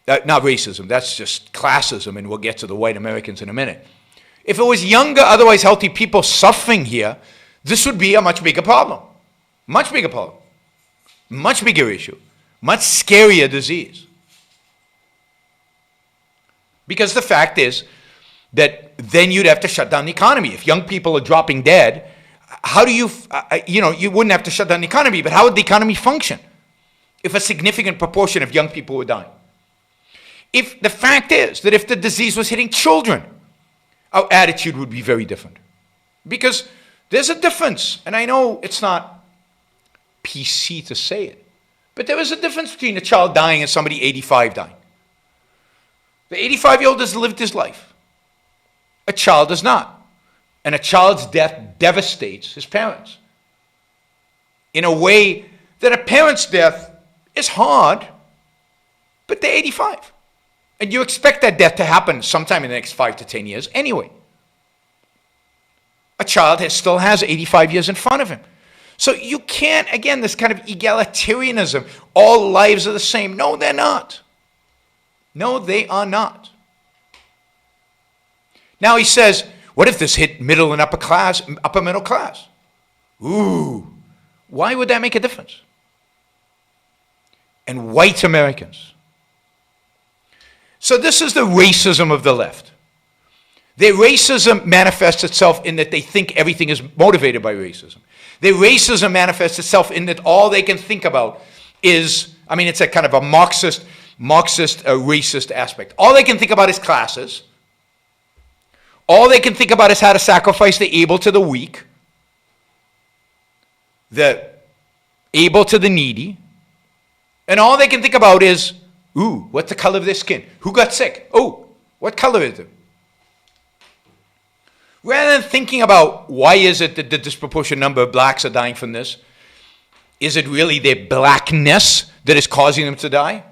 Not racism, that's just classism, and we'll get to the white Americans in a minute. If it was younger, otherwise healthy people suffering here, this would be a much bigger problem. Much bigger problem. Much bigger issue. Much scarier disease. Because the fact is that then you'd have to shut down the economy. If young people are dropping dead, how do you, you wouldn't have to shut down the economy, but how would the economy function if a significant proportion of young people were dying? If the fact is that if the disease was hitting children, our attitude would be very different. Because there's a difference, and I know it's not PC to say it, but there is a difference between a child dying and somebody 85 dying. The 85-year-old has lived his life. A child does not. And a child's death devastates his parents in a way that a parent's death is hard, but they're 85. And you expect that death to happen sometime in the next 5 to 10 years anyway. A child still has 85 years in front of him. So you can't, again, this kind of egalitarianism, all lives are the same. No, they're not. No, they are not. Now he says, what if this hit middle and upper middle class? Ooh, why would that make a difference? And white Americans. So this is the racism of the left. Their racism manifests itself in that they think everything is motivated by racism. Their racism manifests itself in that all they can think about is, it's a kind of a Marxist, racist aspect. All they can think about is classes. All they can think about is how to sacrifice the able to the weak, the able to the needy. And all they can think about is, ooh, what's the color of their skin? Who got sick? Oh, what color is it? Rather than thinking about why is it that the disproportionate number of blacks are dying from this, is it really their blackness that is causing them to die?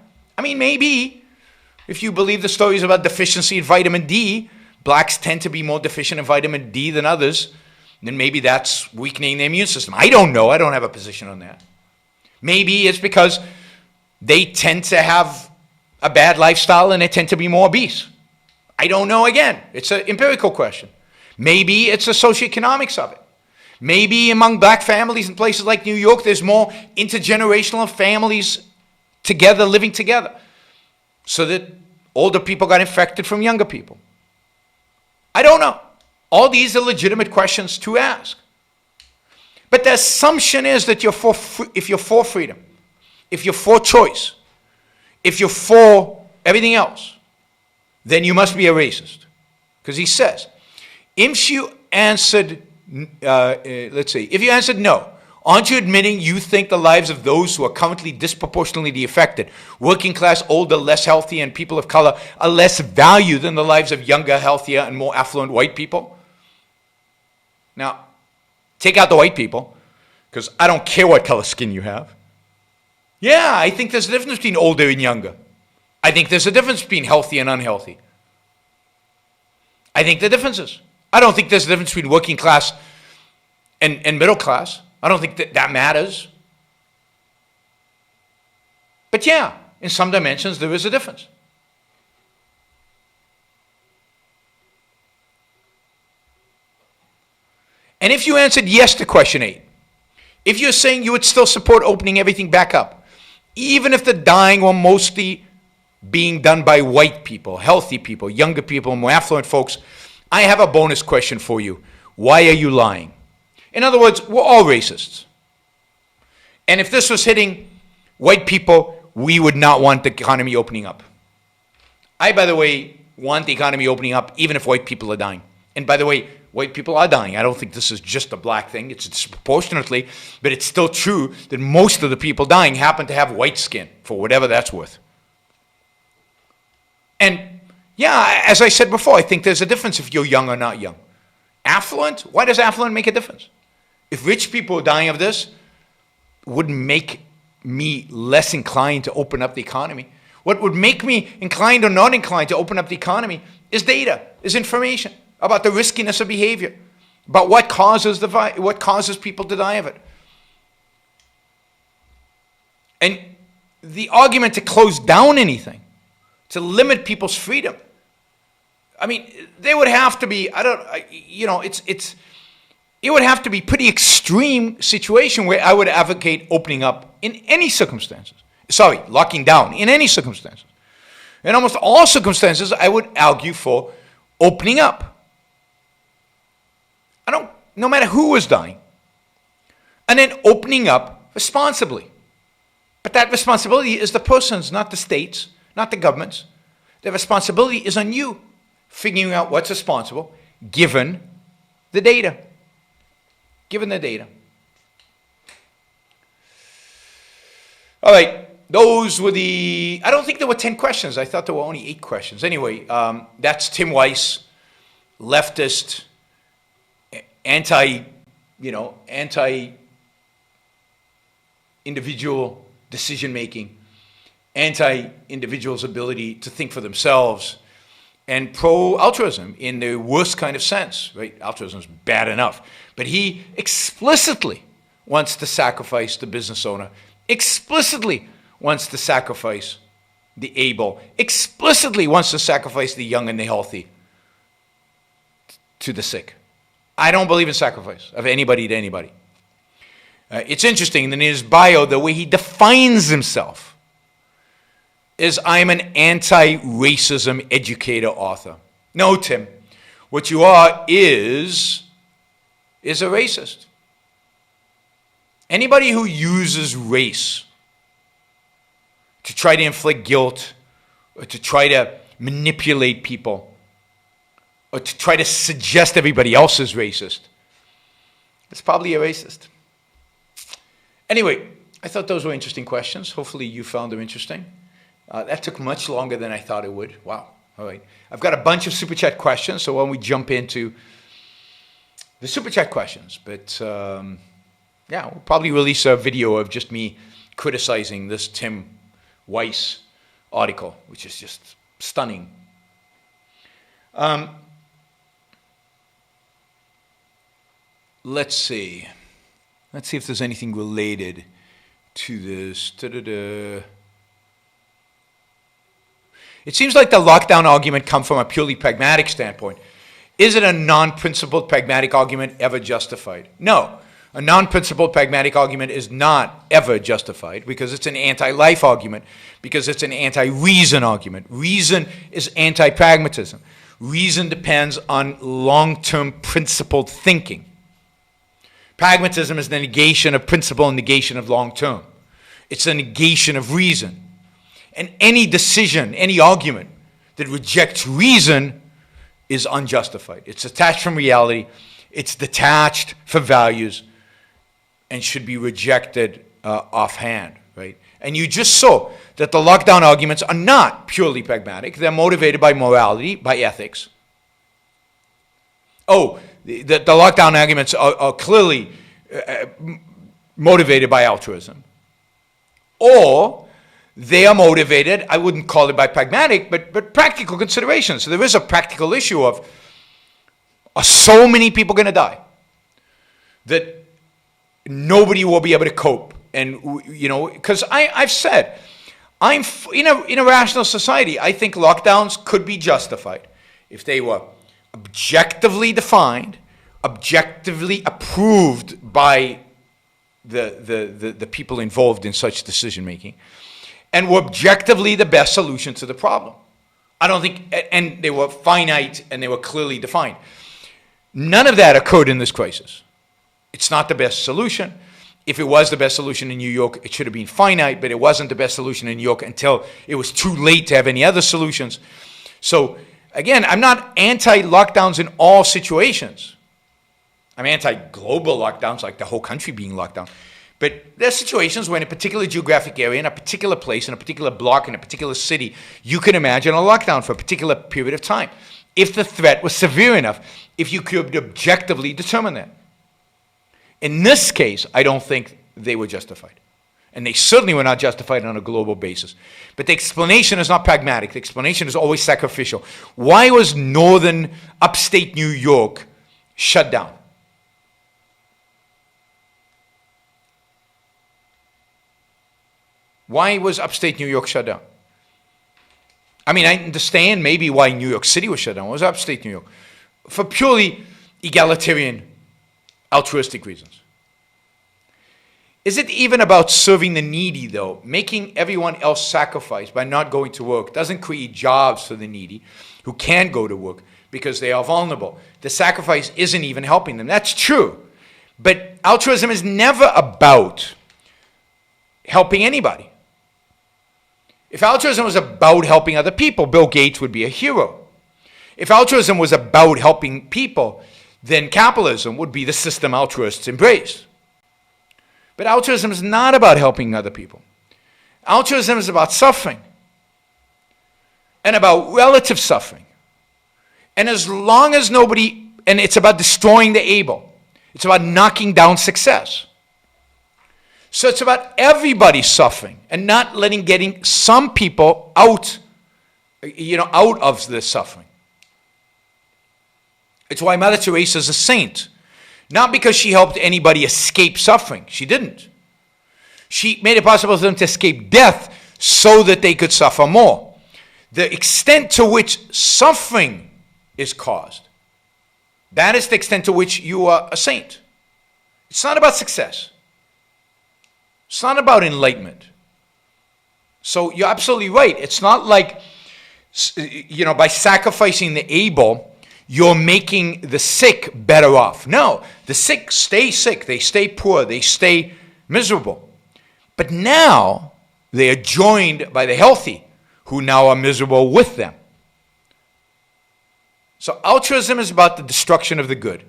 Maybe. If you believe the stories about deficiency in vitamin D, blacks tend to be more deficient in vitamin D than others, then maybe that's weakening the immune system. I don't know. I don't have a position on that. Maybe it's because they tend to have a bad lifestyle and they tend to be more obese. I don't know again. It's an empirical question. Maybe it's the socioeconomics of it. Maybe among black families in places like New York, there's more intergenerational families together, living together, so that older people got infected from younger people. I don't know. All these are legitimate questions to ask. But the assumption is that if you're for freedom, if you're for choice, if you're for everything else, then you must be a racist. Because he says, if you answered let's see, if you answered no, aren't you admitting you think the lives of those who are currently disproportionately affected, working class, older, less healthy, and people of color, are less valued than the lives of younger, healthier, and more affluent white people? Now, take out the white people, because I don't care what color skin you have. Yeah, I think there's a difference between older and younger. I think there's a difference between healthy and unhealthy. I think the differences. I don't think there's a difference between working class and middle class. I don't think that matters. But yeah, in some dimensions, there is a difference. And if you answered yes to question 8, if you're saying you would still support opening everything back up, even if the dying were mostly being done by white people, healthy people, younger people, more affluent folks, I have a bonus question for you. Why are you lying? In other words, we're all racists. And if this was hitting white people, we would not want the economy opening up. I, by the way, want the economy opening up even if white people are dying. And by the way, white people are dying. I don't think this is just a black thing. It's disproportionately, but it's still true that most of the people dying happen to have white skin, for whatever that's worth. And yeah, as I said before, I think there's a difference if you're young or not young. Affluent? Why does affluent make a difference? If rich people are dying of this, it wouldn't make me less inclined to open up the economy. What would make me inclined or not inclined to open up the economy is data, is information about the riskiness of behavior, about what causes people to die of it. And the argument to close down anything, to limit people's freedom, I mean, there would have to be, it would have to be pretty extreme situation where I would advocate opening up in any circumstances. Sorry, locking down in any circumstances. In almost all circumstances, I would argue for opening up. No matter who was dying. And then opening up responsibly. But that responsibility is the person's, not the state's, not the government's. The responsibility is on you, figuring out what's responsible, given the data. Given the data. All right, those were I don't think there were 10 questions. I thought there were only 8 questions. Anyway, that's Tim Weiss, leftist, anti-individual decision-making, anti-individual's ability to think for themselves, and pro-altruism in the worst kind of sense, right? Altruism is bad enough. But he explicitly wants to sacrifice the business owner, explicitly wants to sacrifice the able, explicitly wants to sacrifice the young and the healthy to the sick. I don't believe in sacrifice of anybody to anybody. It's interesting that in his bio, the way he defines himself is, I'm an anti-racism educator author. No, Tim, what you are is a racist. Anybody who uses race to try to inflict guilt, or to try to manipulate people, or to try to suggest everybody else is racist, it's probably a racist. Anyway, I thought those were interesting questions. Hopefully you found them interesting. That took much longer than I thought it would. Wow. All right. I've got a bunch of Super Chat questions, so why don't we jump into the Super Chat questions. But yeah, we'll probably release a video of just me criticizing this Tim Weiss article, which is just stunning. Let's see. Let's see if there's anything related to this. It seems like the lockdown argument comes from a purely pragmatic standpoint. Is it a non-principled pragmatic argument ever justified? No. A non-principled pragmatic argument is not ever justified because it's an anti-life argument, because it's an anti-reason argument. Reason is anti-pragmatism. Reason depends on long-term principled thinking. Pragmatism is the negation of principle and negation of long-term. It's a negation of reason. And any decision, any argument that rejects reason is unjustified. It's detached from reality. It's detached from values and should be rejected offhand, right? And you just saw that the lockdown arguments are not purely pragmatic. They're motivated by morality, by ethics. Oh, the lockdown arguments are clearly motivated by altruism. Or they are motivated, I wouldn't call it by pragmatic, but practical considerations. So there is a practical issue of, are so many people going to die that nobody will be able to cope? And, you know, because I've said, in a rational society, I think lockdowns could be justified if they were objectively defined, objectively approved by the people involved in such decision making, and were objectively the best solution to the problem. I don't think, and they were finite and they were clearly defined. None of that occurred in this crisis. It's not the best solution. If it was the best solution in New York, it should have been finite, but it wasn't the best solution in New York until it was too late to have any other solutions. So again, I'm not anti-lockdowns in all situations. I'm anti-global lockdowns, like the whole country being locked down. But there are situations when in a particular geographic area, in a particular place, in a particular block, in a particular city, you can imagine a lockdown for a particular period of time. If the threat was severe enough, if you could objectively determine that. In this case, I don't think they were justified. And they certainly were not justified on a global basis. But the explanation is not pragmatic. The explanation is always sacrificial. Why was northern upstate New York shut down? Why was upstate New York shut down? I mean, I understand maybe why New York City was shut down. It was upstate New York. For purely egalitarian, altruistic reasons. Is it even about serving the needy, though? Making everyone else sacrifice by not going to work doesn't create jobs for the needy who can't go to work because they are vulnerable. The sacrifice isn't even helping them. That's true. But altruism is never about helping anybody. If altruism was about helping other people, Bill Gates would be a hero. If altruism was about helping people, then capitalism would be the system altruists embrace. But altruism is not about helping other people. Altruism is about suffering and about relative suffering. And as long as nobody, and it's about destroying the able. It's about knocking down success. So it's about everybody suffering and not getting some people out of the suffering. It's why Mother Teresa is a saint. Not because she helped anybody escape suffering. She didn't. She made it possible for them to escape death so that they could suffer more. The extent to which suffering is caused, that is the extent to which you are a saint. It's not about success. It's not about enlightenment. So you're absolutely right. It's not like, by sacrificing the able, you're making the sick better off. No, the sick stay sick. They stay poor. They stay miserable. But now they are joined by the healthy who now are miserable with them. So altruism is about the destruction of the good.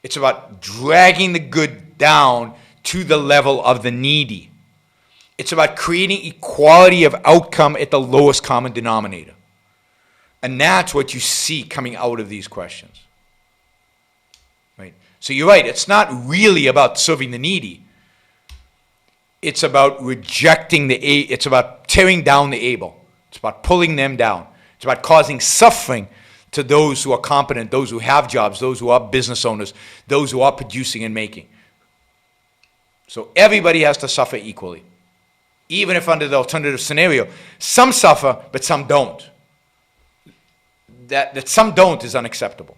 It's about dragging the good down to the level of the needy. It's about creating equality of outcome at the lowest common denominator. And that's what you see coming out of these questions. Right? So you're right, it's not really about serving the needy. It's about rejecting it's about tearing down the able. It's about pulling them down. It's about causing suffering to those who are competent, those who have jobs, those who are business owners, those who are producing and making. So everybody has to suffer equally. Even if under the alternative scenario, some suffer, but some don't. That some don't is unacceptable.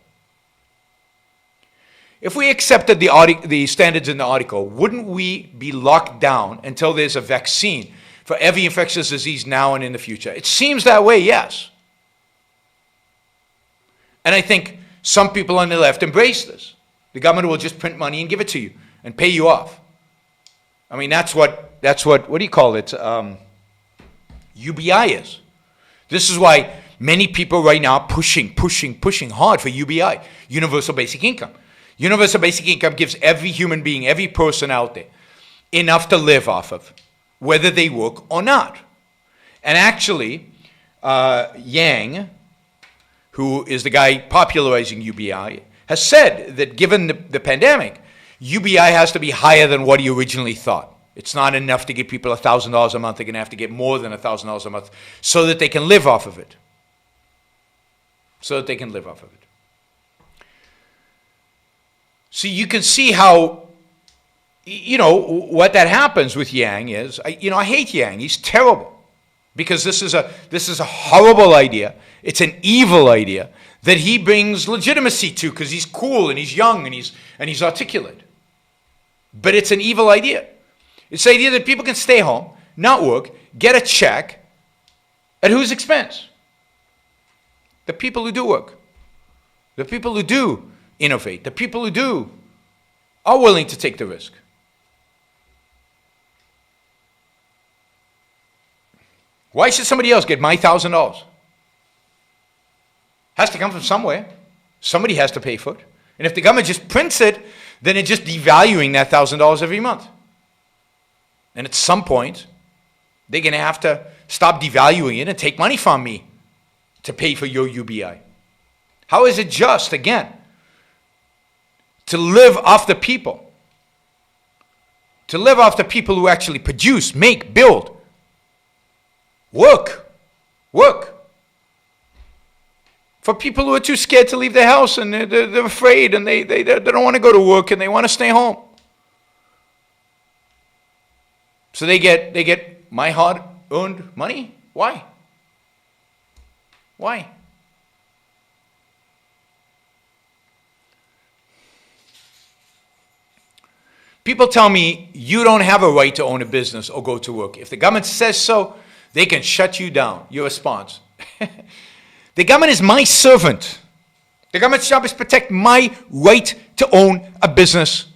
If we accepted the standards in the article, wouldn't we be locked down until there's a vaccine for every infectious disease now and in the future? It seems that way, yes. And I think some people on the left embrace this. The government will just print money and give it to you and pay you off. I mean, that's what do you call it? UBI is. This is why many people right now are pushing hard for UBI, Universal Basic Income. Universal basic income gives every human being, every person out there, enough to live off of, whether they work or not. And actually, Yang, who is the guy popularizing UBI, has said that given the pandemic, UBI has to be higher than what he originally thought. It's not enough to give people $1,000 a month. They're going to have to get more than $1,000 a month so that they can live off of it. So you can see how, what that happens with Yang is, I hate Yang. He's terrible because this is a horrible idea. It's an evil idea that he brings legitimacy to because he's cool and he's young and he's articulate. But it's an evil idea. It's the idea that people can stay home, not work, get a check, at whose expense? The people who do work. The people who do innovate. The people who are willing to take the risk. Why should somebody else get my $1,000? Has to come from somewhere. Somebody has to pay for it. And if the government just prints it, then it's just devaluing that $1,000 every month. And at some point, they're going to have to stop devaluing it and take money from me to pay for your UBI. How is it just, again, to live off the people? To live off the people who actually produce, make, build, work. For people who are too scared to leave their house and they're afraid and they don't want to go to work and they want to stay home. So they get my hard-earned money? Why? People tell me you don't have a right to own a business or go to work. If the government says so, they can shut you down. Your response. The government is my servant. The government's job is to protect my right to own a business.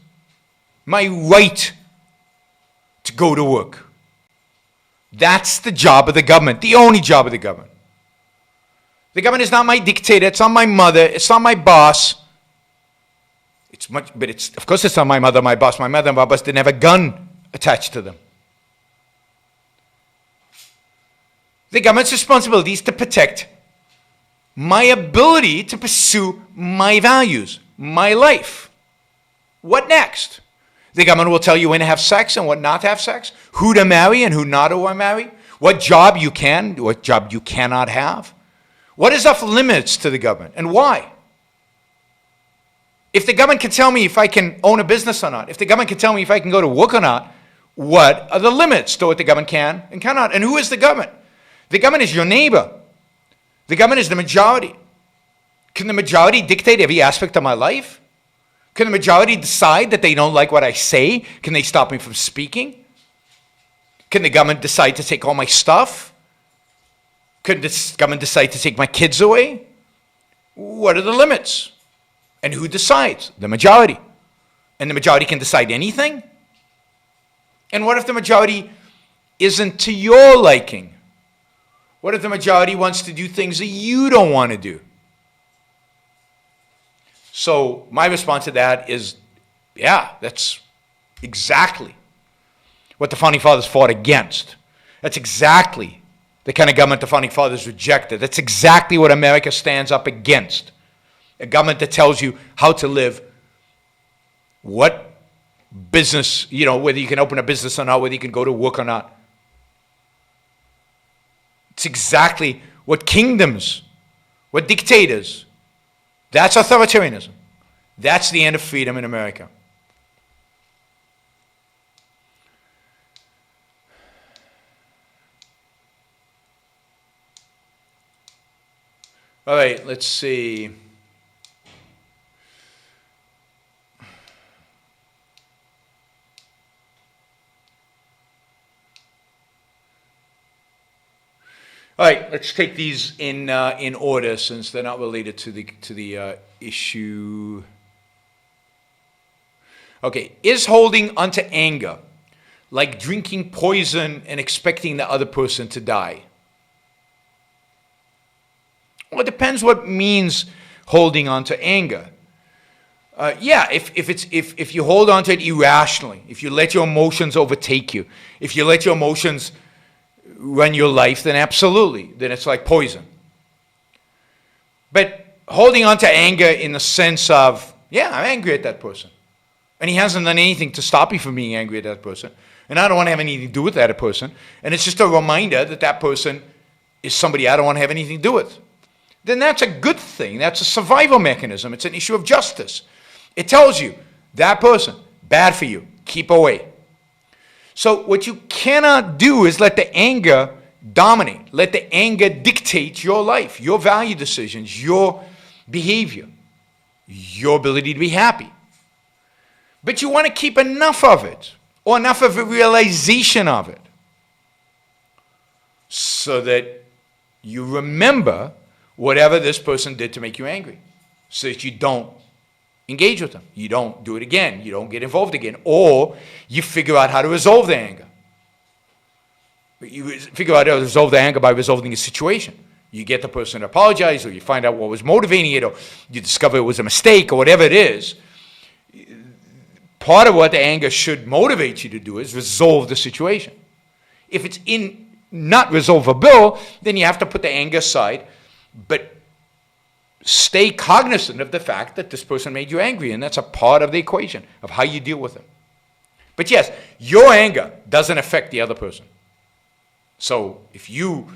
My right to go to work. That's the job of the government, the only job of the government. The government is not my dictator, it's not my mother, it's not my boss. Of course it's not my mother, my boss. My mother and my boss didn't have a gun attached to them. The government's responsibility is to protect my ability to pursue my values, my life. What next? The government will tell you when to have sex and what not to have sex, who to marry and who not to marry, what job you can, what job you cannot have. What is off limits to the government and why? If the government can tell me if I can own a business or not, if the government can tell me if I can go to work or not, what are the limits to what the government can and cannot? And who is the government? The government is your neighbor. The government is the majority. Can the majority dictate every aspect of my life? Can the majority decide that they don't like what I say? Can they stop me from speaking? Can the government decide to take all my stuff? Could the government decide to take my kids away? What are the limits? And who decides? The majority. And the majority can decide anything? And what if the majority isn't to your liking? What if the majority wants to do things that you don't want to do? So my response to that is, yeah, that's exactly what the Founding Fathers fought against. That's exactly the kind of government the Founding Fathers rejected. That's exactly what America stands up against. A government that tells you how to live, what business, whether you can open a business or not, whether you can go to work or not. It's exactly what kingdoms, what dictators, that's authoritarianism. That's the end of freedom in America. All right, let's see. All right, let's take these in order since they're not related to the issue. Okay, is holding onto anger like drinking poison and expecting the other person to die? Well, it depends what means holding on to anger. Yeah, if you hold on to it irrationally, if you let your emotions overtake you, if you let your emotions run your life, then absolutely, then it's like poison. But holding on to anger in the sense of, yeah, I'm angry at that person, and he hasn't done anything to stop me from being angry at that person, and I don't want to have anything to do with that person, and it's just a reminder that that person is somebody I don't want to have anything to do with, then that's a good thing. That's a survival mechanism. It's an issue of justice. It tells you, that person, bad for you, keep away. So what you cannot do is let the anger dominate. Let the anger dictate your life, your value decisions, your behavior, your ability to be happy. But you want to keep enough of it, or enough of a realization of it, so that you remember whatever this person did to make you angry, so that you don't engage with them. You don't do it again. You don't get involved again. Or you figure out how to resolve the anger. You figure out how to resolve the anger by resolving a situation. You get the person to apologize, or you find out what was motivating it, or you discover it was a mistake, or whatever it is. Part of what the anger should motivate you to do is resolve the situation. If it's not resolvable, then you have to put the anger aside, but stay cognizant of the fact that this person made you angry, and that's a part of the equation of how you deal with them. But yes, your anger doesn't affect the other person. So if you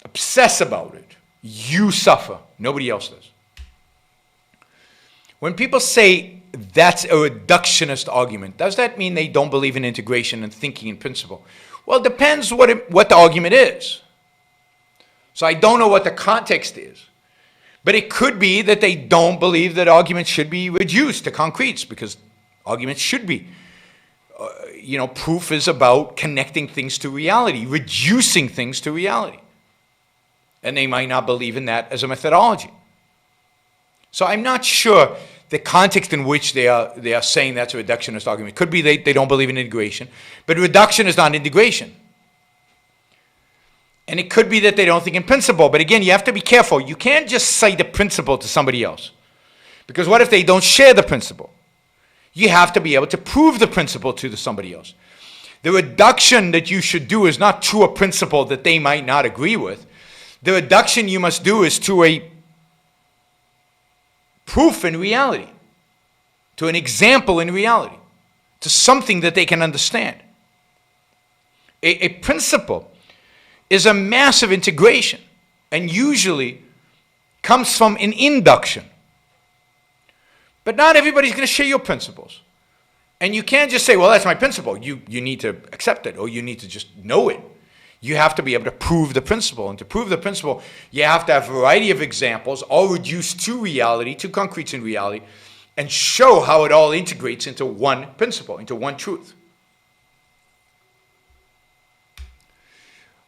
obsess about it, you suffer. Nobody else does. When people say that's a reductionist argument, does that mean they don't believe in integration and thinking in principle? Well, it depends what the argument is. So I don't know what the context is. But it could be that they don't believe that arguments should be reduced to concretes, because arguments should be. Proof is about connecting things to reality, reducing things to reality. And they might not believe in that as a methodology. So I'm not sure the context in which they are saying that's a reductionist argument. It could be they don't believe in integration, but reduction is not integration. And it could be that they don't think in principle. But again, you have to be careful. You can't just cite a principle to somebody else. Because what if they don't share the principle? You have to be able to prove the principle to somebody else. The reduction that you should do is not to a principle that they might not agree with. The reduction you must do is to a proof in reality, to an example in reality, to something that they can understand. A principle is a massive integration, and usually comes from an induction. But not everybody's going to share your principles. And you can't just say, well, that's my principle. You need to accept it, or you need to just know it. You have to be able to prove the principle. And to prove the principle, you have to have a variety of examples, all reduced to reality, to concretes in reality, and show how it all integrates into one principle, into one truth.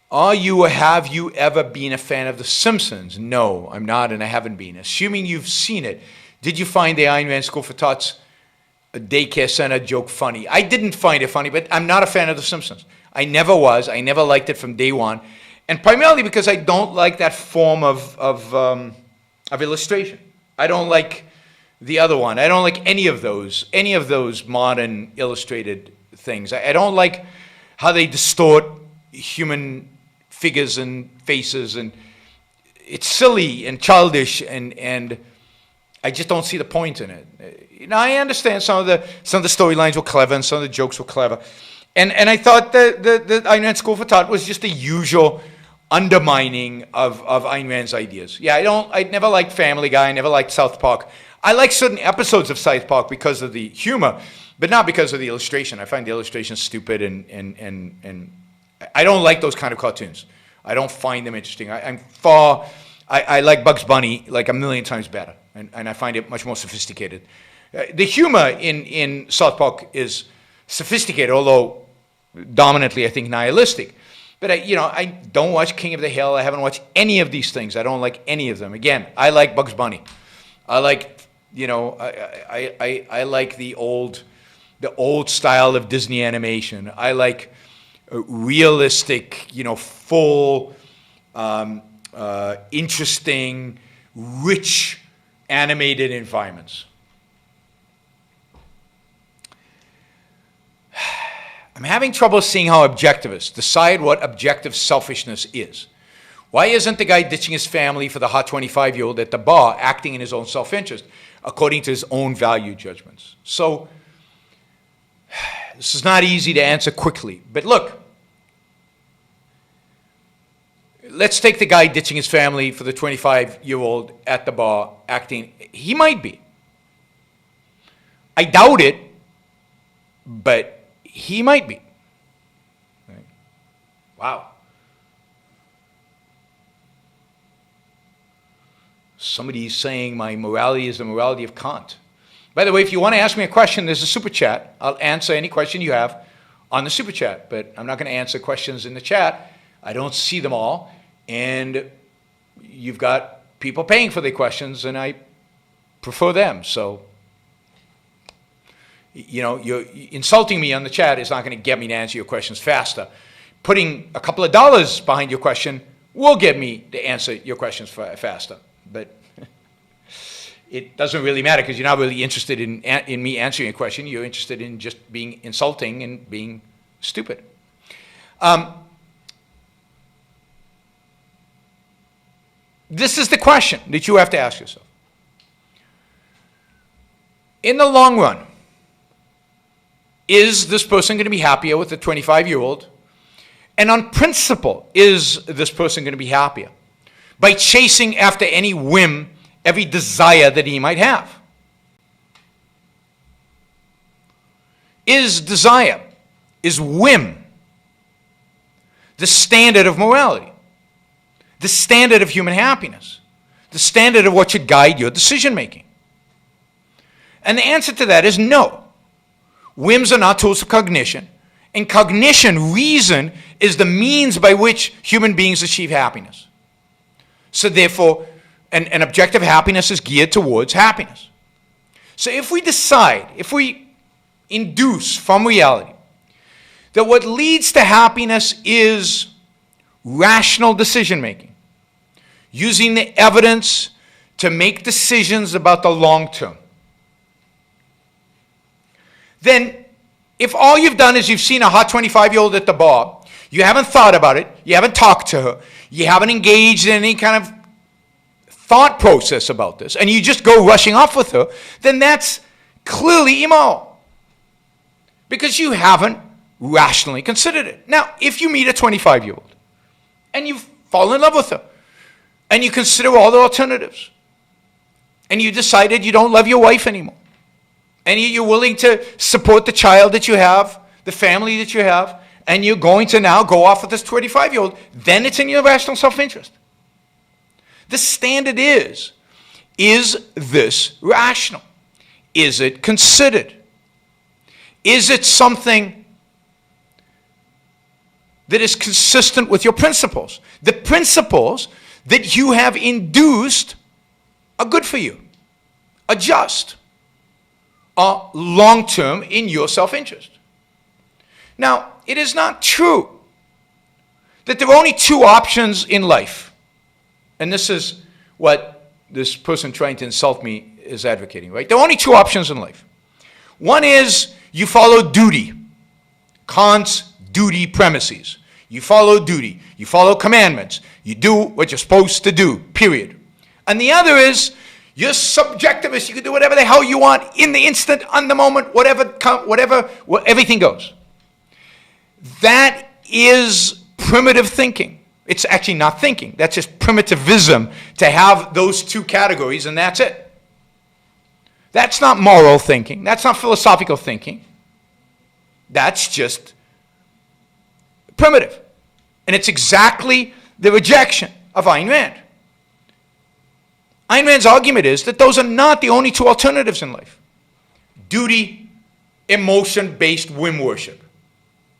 Are you or have you ever been a fan of The Simpsons? No, I'm not, and I haven't been. Assuming you've seen it, did you find the Ayn Rand School for Thought's daycare center joke funny? I didn't find it funny, but I'm not a fan of The Simpsons. I never was. I never liked it from day one, and primarily because I don't like that form of illustration. I don't like the other one. I don't like any of those modern illustrated things. I don't like how they distort human figures and faces, and it's silly and childish, and I just don't see the point in it. I understand some of the storylines were clever and some of the jokes were clever, and I thought the Ayn Rand School for Thought was just the usual undermining of Ayn Rand's ideas. Yeah, I never liked Family Guy. I never liked South Park. I like certain episodes of South Park because of the humor, but not because of the illustration. I find the illustration stupid, and I don't like those kind of cartoons. I don't find them interesting. I like Bugs Bunny like a million times better, and I find it much more sophisticated. The humor in South Park is sophisticated, although dominantly, I think, nihilistic. But I don't watch King of the Hill. I haven't watched any of these things. I don't like any of them. Again, I like Bugs Bunny. I like, I like the old style of Disney animation. I like realistic, full, interesting, rich animated environments. I'm having trouble seeing how objectivists decide what objective selfishness is. Why isn't the guy ditching his family for the hot 25-year-old at the bar acting in his own self-interest, according to his own value judgments? So, this is not easy to answer quickly. But look, let's take the guy ditching his family for the 25-year-old at the bar acting. He might be. I doubt it, but he might be. Right? Wow. Somebody's saying my morality is the morality of Kant. By the way, if you want to ask me a question, there's a super chat. I'll answer any question you have on the super chat, but I'm not going to answer questions in the chat. I don't see them all, and you've got people paying for their questions, and I prefer them. So, you know, you're insulting me on the chat is not going to get me to answer your questions faster. Putting a couple of dollars behind your question will get me to answer your questions faster. But it doesn't really matter because you're not really interested in me answering a question. You're interested in just being insulting and being stupid. This is the question that you have to ask yourself. In the long run, is this person going to be happier with a 25-year-old? And on principle, is this person going to be happier by chasing after any whim, every desire that he might have? Is desire, is whim the standard of morality, the standard of human happiness, the standard of what should guide your decision making? And the answer to that is no. Whims are not tools of cognition. And cognition, reason, is the means by which human beings achieve happiness. So therefore, an objective happiness is geared towards happiness. So if we decide, if we induce from reality that what leads to happiness is rational decision making, using the evidence to make decisions about the long term, then if all you've done is you've seen a hot 25-year-old at the bar, you haven't thought about it, you haven't talked to her, you haven't engaged in any kind of thought process about this, and you just go rushing off with her, then that's clearly immoral. Because you haven't rationally considered it. Now, if you meet a 25-year-old and you fall in love with her, and you consider all the alternatives, and you decided you don't love your wife anymore, and you're willing to support the child that you have, the family that you have, and you're going to now go off with this 25-year-old, then it's in your rational self-interest. The standard is this rational? Is it considered? Is it something that is consistent with your principles? The principles that you have induced are good for you, are just, are long-term in your self-interest. Now, it is not true that there are only two options in life. And this is what this person trying to insult me is advocating, right? There are only two options in life. One is you follow duty, Kant's duty premises. You follow duty. You follow commandments. You do what you're supposed to do, period. And the other is you're subjectivist. You can do whatever the hell you want in the instant, on the moment, whatever, everything goes. That is primitive thinking. It's actually not thinking. That's just primitivism to have those two categories, and that's it. That's not moral thinking. That's not philosophical thinking. That's just primitive. And it's exactly the rejection of Ayn Rand. Ayn Rand's argument is that those are not the only two alternatives in life. Duty, emotion-based whim worship.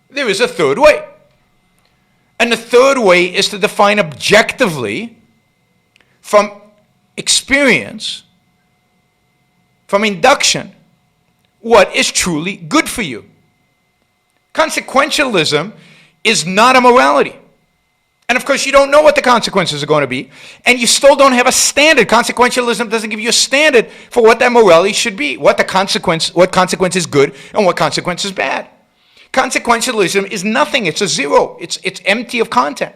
There is a third way. And the third way is to define objectively, from experience, from induction, what is truly good for you. Consequentialism is not a morality. And of course, you don't know what the consequences are going to be, and you still don't have a standard. Consequentialism doesn't give you a standard for what that morality should be, what consequence is good and what consequence is bad. Consequentialism is nothing. It's a zero. It's empty of content.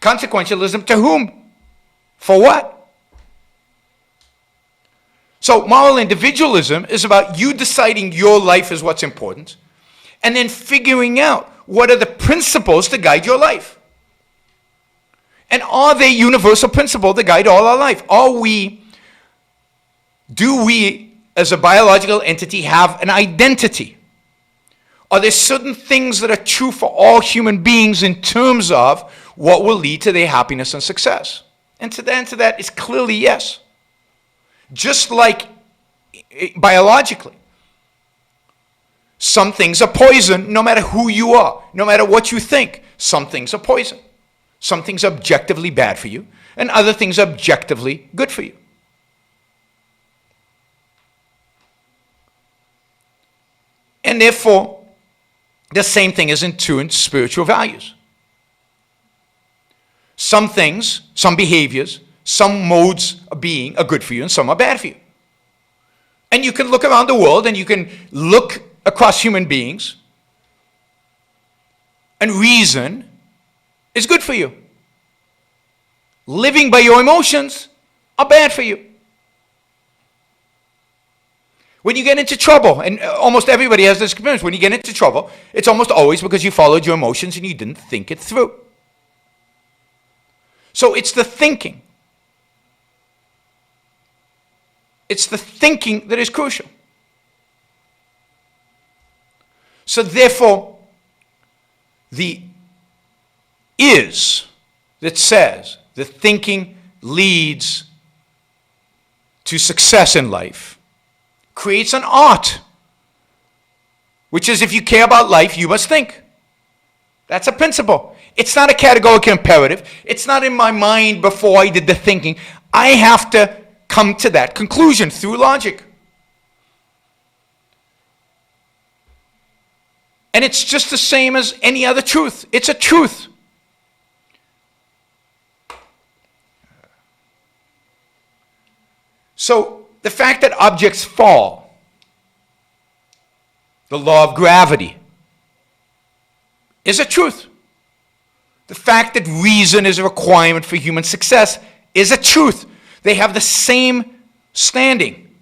Consequentialism to whom? For what? So moral individualism is about you deciding your life is what's important and then figuring out what are the principles to guide your life. And are they universal principles that guide all our life? Do we as a biological entity have an identity? Are there certain things that are true for all human beings in terms of what will lead to their happiness and success? And to the answer to that is clearly yes. Just like biologically, some things are poison no matter who you are, no matter what you think. Some things are poison. Some things are objectively bad for you, and other things are objectively good for you. And therefore, the same thing is true in spiritual values. Some things, some behaviors, some modes of being are good for you and some are bad for you. And you can look around the world and you can look across human beings and reason is good for you. Living by your emotions are bad for you. When you get into trouble, and almost everybody has this experience, when you get into trouble, it's almost always because you followed your emotions and you didn't think it through. So it's the thinking. It's the thinking that is crucial. So therefore, the is that says the thinking leads to success in life creates an art, which is if you care about life, you must think. That's a principle. It's not a categorical imperative. It's not in my mind before I did the thinking. I have to come to that conclusion through logic. And it's just the same as any other truth. It's a truth. So the fact that objects fall, the law of gravity, is a truth. The fact that reason is a requirement for human success is a truth. They have the same standing.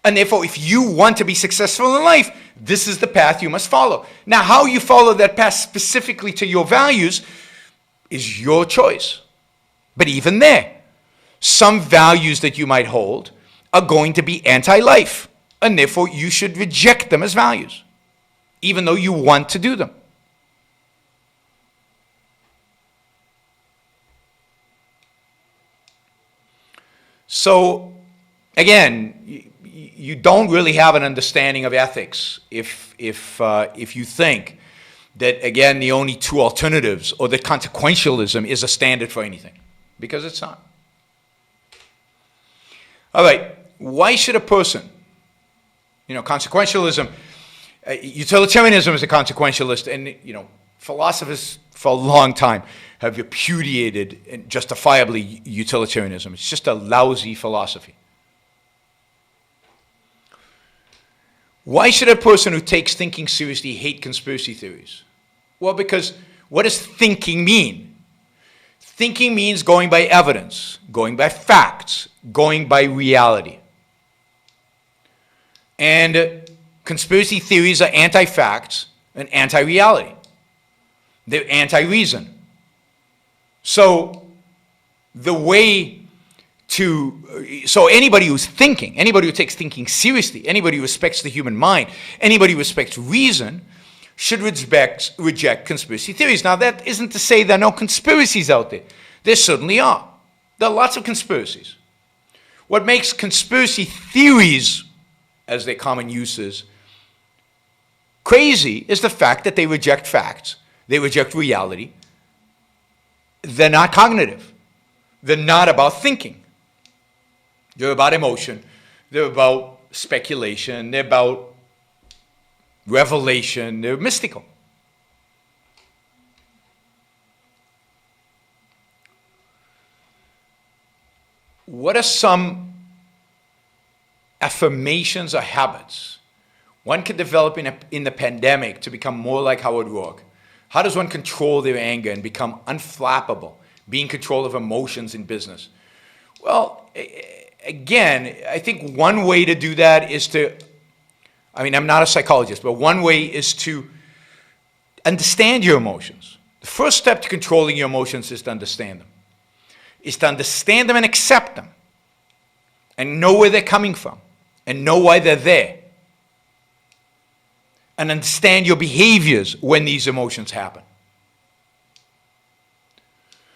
And therefore, if you want to be successful in life, this is the path you must follow. Now, how you follow that path specifically to your values is your choice. But even there, some values that you might hold are going to be anti-life. And therefore, you should reject them as values, even though you want to do them. So, again, you don't really have an understanding of ethics if you think that, again, the only two alternatives or that consequentialism is a standard for anything, because it's not. All right, why should a person, consequentialism, utilitarianism is a consequentialist, and, philosophers for a long time have repudiated and justifiably utilitarianism. It's just a lousy philosophy. Why should a person who takes thinking seriously hate conspiracy theories? Well, because what does thinking mean? Thinking means going by evidence, going by facts, going by reality. And conspiracy theories are anti-facts and anti-reality. They're anti-reason. So anybody who's thinking, anybody who takes thinking seriously, anybody who respects the human mind, anybody who respects reason, should reject conspiracy theories. Now, that isn't to say there are no conspiracies out there. There certainly are. There are lots of conspiracies. What makes conspiracy theories, as their common use is, crazy is the fact that they reject facts. They reject reality. They're not cognitive. They're not about thinking. They're about emotion. They're about speculation. They're about revelation. They're mystical. What are some affirmations or habits one can develop in the pandemic to become more like Howard Roark? How does one control their anger and become unflappable, be in control of emotions in business? Well, again, I think one way to do that is to, I'm not a psychologist, but one way is to understand your emotions. The first step to controlling your emotions is to understand them. Is to understand them and accept them. And know where they're coming from. And know why they're there. And understand your behaviors when these emotions happen.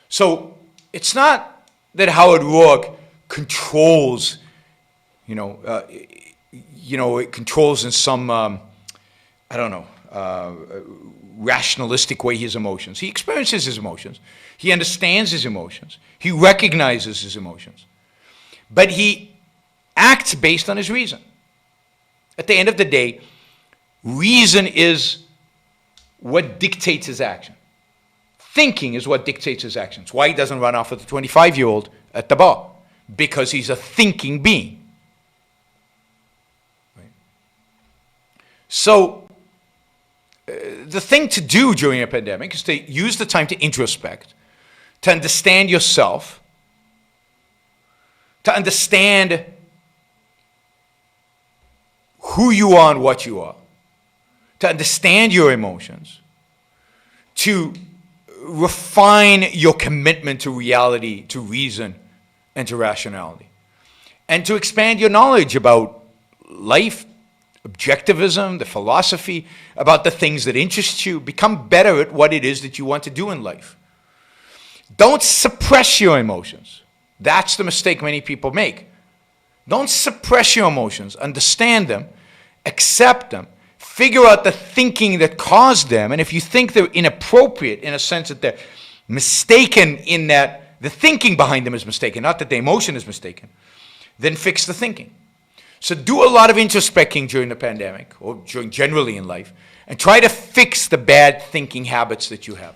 So, it's not that Howard Roark controls, it controls in some, rationalistic way his emotions. He experiences his emotions. He understands his emotions. He recognizes his emotions. But he acts based on his reason. At the end of the day, reason is what dictates his action. Thinking is what dictates his actions. Why he doesn't run off with a 25-year-old at the bar? Because he's a thinking being. Right? So, the thing to do during a pandemic is to use the time to introspect, to understand yourself, to understand who you are and what you are, to understand your emotions, to refine your commitment to reality, to reason, and to rationality, and to expand your knowledge about life, objectivism, the philosophy, about the things that interest you. Become better at what it is that you want to do in life. Don't suppress your emotions. That's the mistake many people make. Don't suppress your emotions. Understand them, accept them, figure out the thinking that caused them, and if you think they're inappropriate in a sense that they're mistaken in that the thinking behind them is mistaken, not that the emotion is mistaken, then fix the thinking. So do a lot of introspecting during the pandemic, or generally in life, and try to fix the bad thinking habits that you have.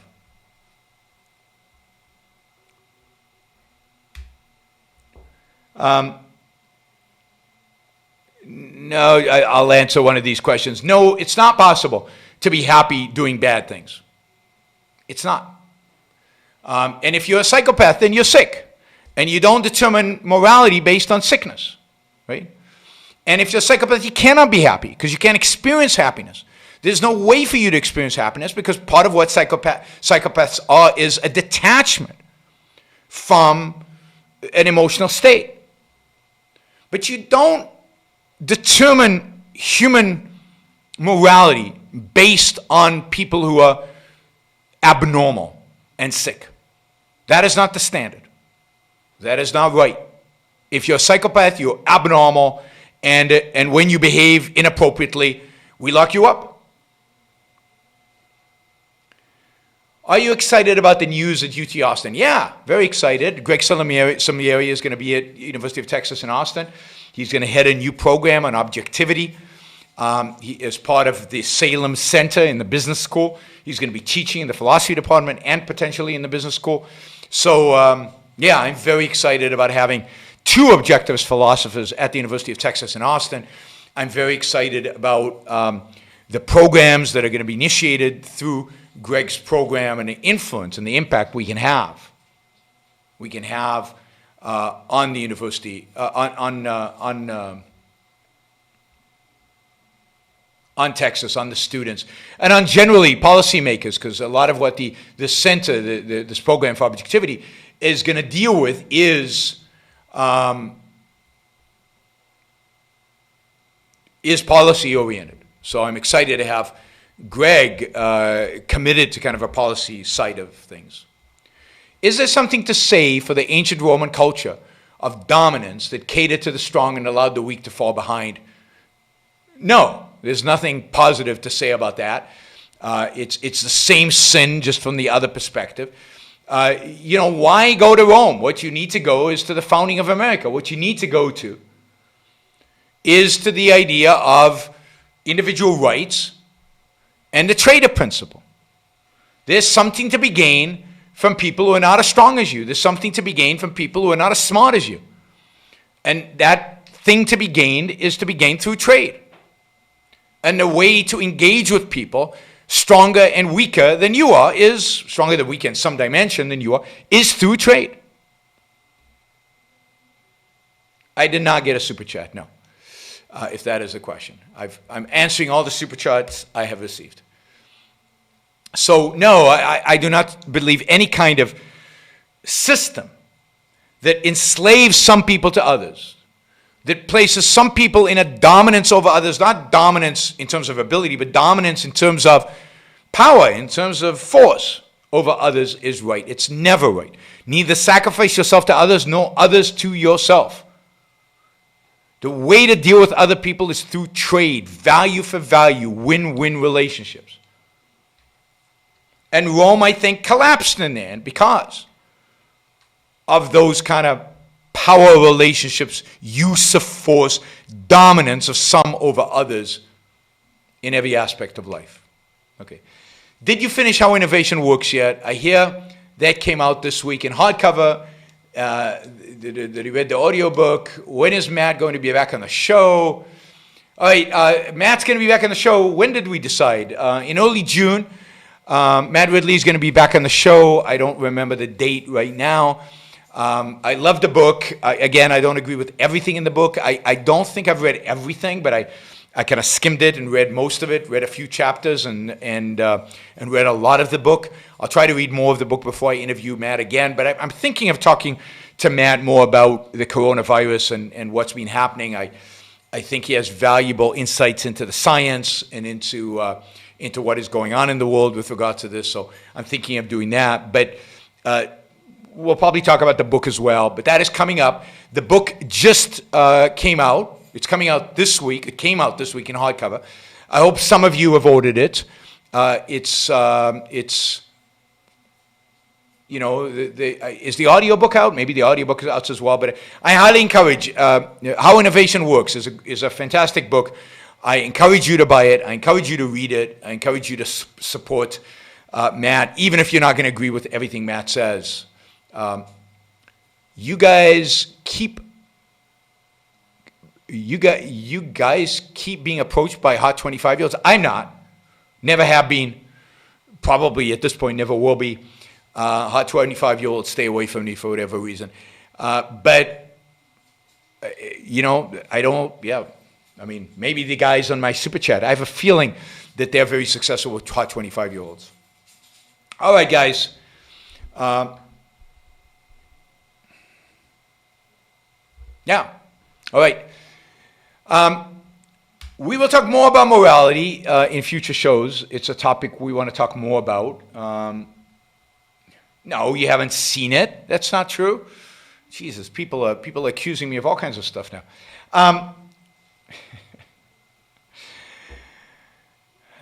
No, I'll answer one of these questions. No, it's not possible to be happy doing bad things. It's not. And if you're a psychopath, then you're sick. And you don't determine morality based on sickness, right? And if you're a psychopath, you cannot be happy because you can't experience happiness. There's no way for you to experience happiness because part of what psychopaths are is a detachment from an emotional state. But you don't determine human morality based on people who are abnormal and sick. That is not the standard. That is not right. If you're a psychopath, you're abnormal, and when you behave inappropriately, we lock you up. Are you excited about the news at UT Austin? Yeah, very excited. Greg Salieri is going to be at University of Texas in Austin. He's going to head a new program on objectivity. He is part of the Salem Center in the business school. He's going to be teaching in the philosophy department and potentially in the business school. So, I'm very excited about having two objectivist philosophers at the University of Texas in Austin. I'm very excited about the programs that are going to be initiated through Greg's program and the influence and the impact we can have. We can have on the university, on Texas, on the students, and on generally policymakers, because a lot of what the center, this program for objectivity, is going to deal with is policy oriented. So I'm excited to have Greg committed to kind of a policy side of things. Is there something to say for the ancient Roman culture of dominance that catered to the strong and allowed the weak to fall behind? No, there's nothing positive to say about that. It's the same sin, just from the other perspective. Why go to Rome? What you need to go is to the founding of America. What you need to go to is to the idea of individual rights and the trader principle. There's something to be gained from people who are not as strong as you. There's something to be gained from people who are not as smart as you. And that thing to be gained is to be gained through trade. And the way to engage with people stronger and weaker than you are is, stronger than weaker in some dimension than you are, is through trade. I did not get a super chat, no, if that is the question. I'm answering all the super chats I have received. So no, I do not believe any kind of system that enslaves some people to others, that places some people in a dominance over others, not dominance in terms of ability, but dominance in terms of power, in terms of force over others is right. It's never right. Neither sacrifice yourself to others, nor others to yourself. The way to deal with other people is through trade, value for value, win-win relationships. And Rome, I think, collapsed in the end because of those kind of power relationships, use of force, dominance of some over others in every aspect of life. Okay. Did you finish How Innovation Works yet? I hear that came out this week in hardcover. Did you read the audiobook? When is Matt going to be back on the show? All right, Matt's going to be back on the show. When did we decide? In early June. Matt Ridley is going to be back on the show. I don't remember the date right now. I love the book. Again, I don't agree with everything in the book. I don't think I've read everything, but I kind of skimmed it and read most of it, read a few chapters and read a lot of the book. I'll try to read more of the book before I interview Matt again, but I'm thinking of talking to Matt more about the coronavirus and what's been happening. I think he has valuable insights into the science and into what is going on in the world with regard to this, so I'm thinking of doing that. But we'll probably talk about the book as well, but that is coming up. The book just came out. It's coming out this week. It came out this week in hardcover. I hope some of you have ordered it. It's you know, is the audiobook out? Maybe the audiobook is out as well, but I highly encourage, How Innovation Works is a fantastic book. I encourage you to buy it. I encourage you to read it. I encourage you to support Matt, even if you're not going to agree with everything Matt says. You guys keep being approached by hot 25-year-olds. I'm not. Never have been. Probably at this point never will be. Hot 25-year-olds stay away from me for whatever reason. But, you know, I don't, yeah. I mean, maybe the guys on my super chat, I have a feeling that they're very successful with hot 25-year-olds. All right, guys. Yeah. All right. We will talk more about morality in future shows. It's a topic we want to talk more about. No, you haven't seen it. That's not true. Jesus, people are accusing me of all kinds of stuff now.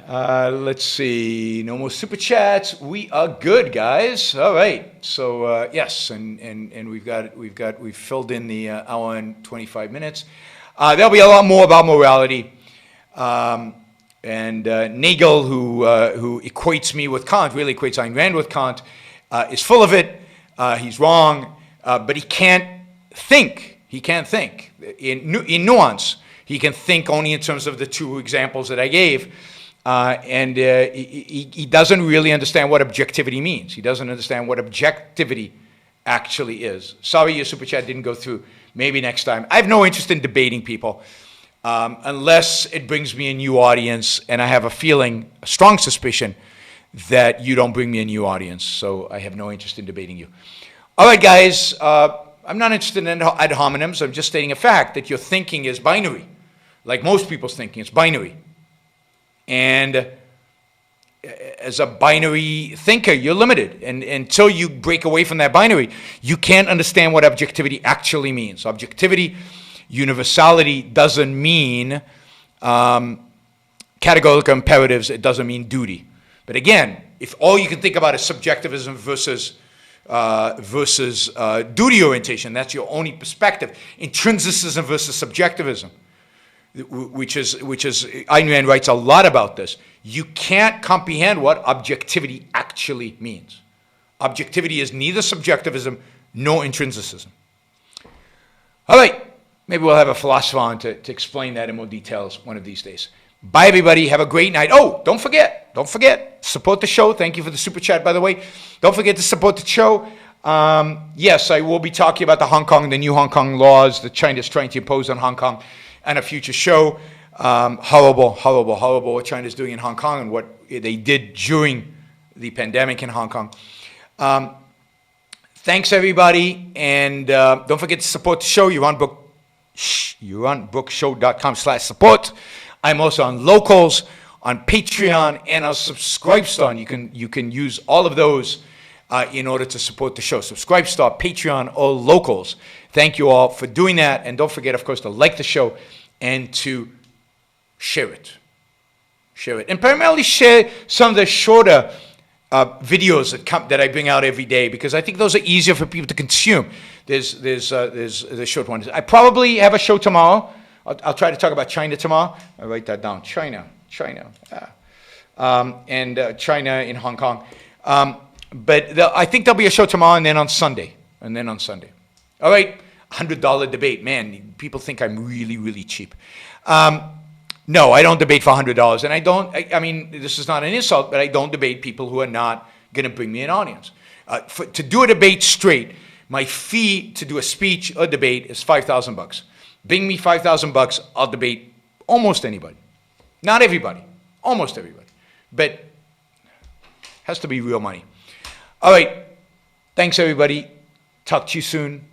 Let's see. No more super chats. We are good, guys. All right. So yes, and we've filled in the hour and 25 minutes. There'll be a lot more about morality. And Nagel, who equates me with Kant, really equates Ayn Rand with Kant, is full of it. He's wrong, but he can't think. He can't think in nuance. He can think only in terms of the two examples that I gave. And he doesn't really understand what objectivity means. He doesn't understand what objectivity actually is. Sorry your super chat didn't go through. Maybe next time. I have no interest in debating people unless it brings me a new audience, and I have a feeling, a strong suspicion, that you don't bring me a new audience. So I have no interest in debating you. All right, guys. I'm not interested in ad hominems. I'm just stating a fact that your thinking is binary. Like most people's thinking, it's binary. And as a binary thinker, you're limited. And until you break away from that binary, you can't understand what objectivity actually means. Objectivity, universality doesn't mean categorical imperatives. It doesn't mean duty. But again, if all you can think about is subjectivism versus duty orientation, that's your only perspective. Intrinsicism versus subjectivism, which is Ayn Rand writes a lot about this. You can't comprehend what objectivity actually means. Objectivity is neither subjectivism nor intrinsicism. All right, maybe we'll have a philosopher on to explain that in more details one of these days. Bye, everybody. Have a great night. Oh, don't forget, support the show. Thank you for the super chat, by the way. Don't forget to support the show. Yes, I will be talking about the new Hong Kong laws that China's trying to impose on Hong Kong and a future show. Horrible what China's doing in Hong Kong and what they did during the pandemic in Hong Kong. Thanks, everybody. And don't forget to support the show. YaronBrookShow.com/support. I'm also on Locals, on Patreon, and on Subscribestar. You can use all of those in order to support the show. Subscribestar, Patreon, or Locals. Thank you all for doing that. And don't forget, of course, to like the show and to share it. And primarily share some of the shorter videos that I bring out every day, because I think those are easier for people to consume. There's the short ones. I probably have a show tomorrow. I'll try to talk about China tomorrow. I'll write that down. China. And China in Hong Kong. But I think there'll be a show tomorrow and then on Sunday. All right. $100 debate. Man, people think I'm really, really cheap. No, I don't debate for $100. And I mean, this is not an insult, but I don't debate people who are not going to bring me an audience. To do a debate straight, my fee to do a speech or debate is $5,000. Bring me $5,000, I'll debate almost anybody. Not everybody, almost everybody. But it has to be real money. All right. Thanks, everybody. Talk to you soon.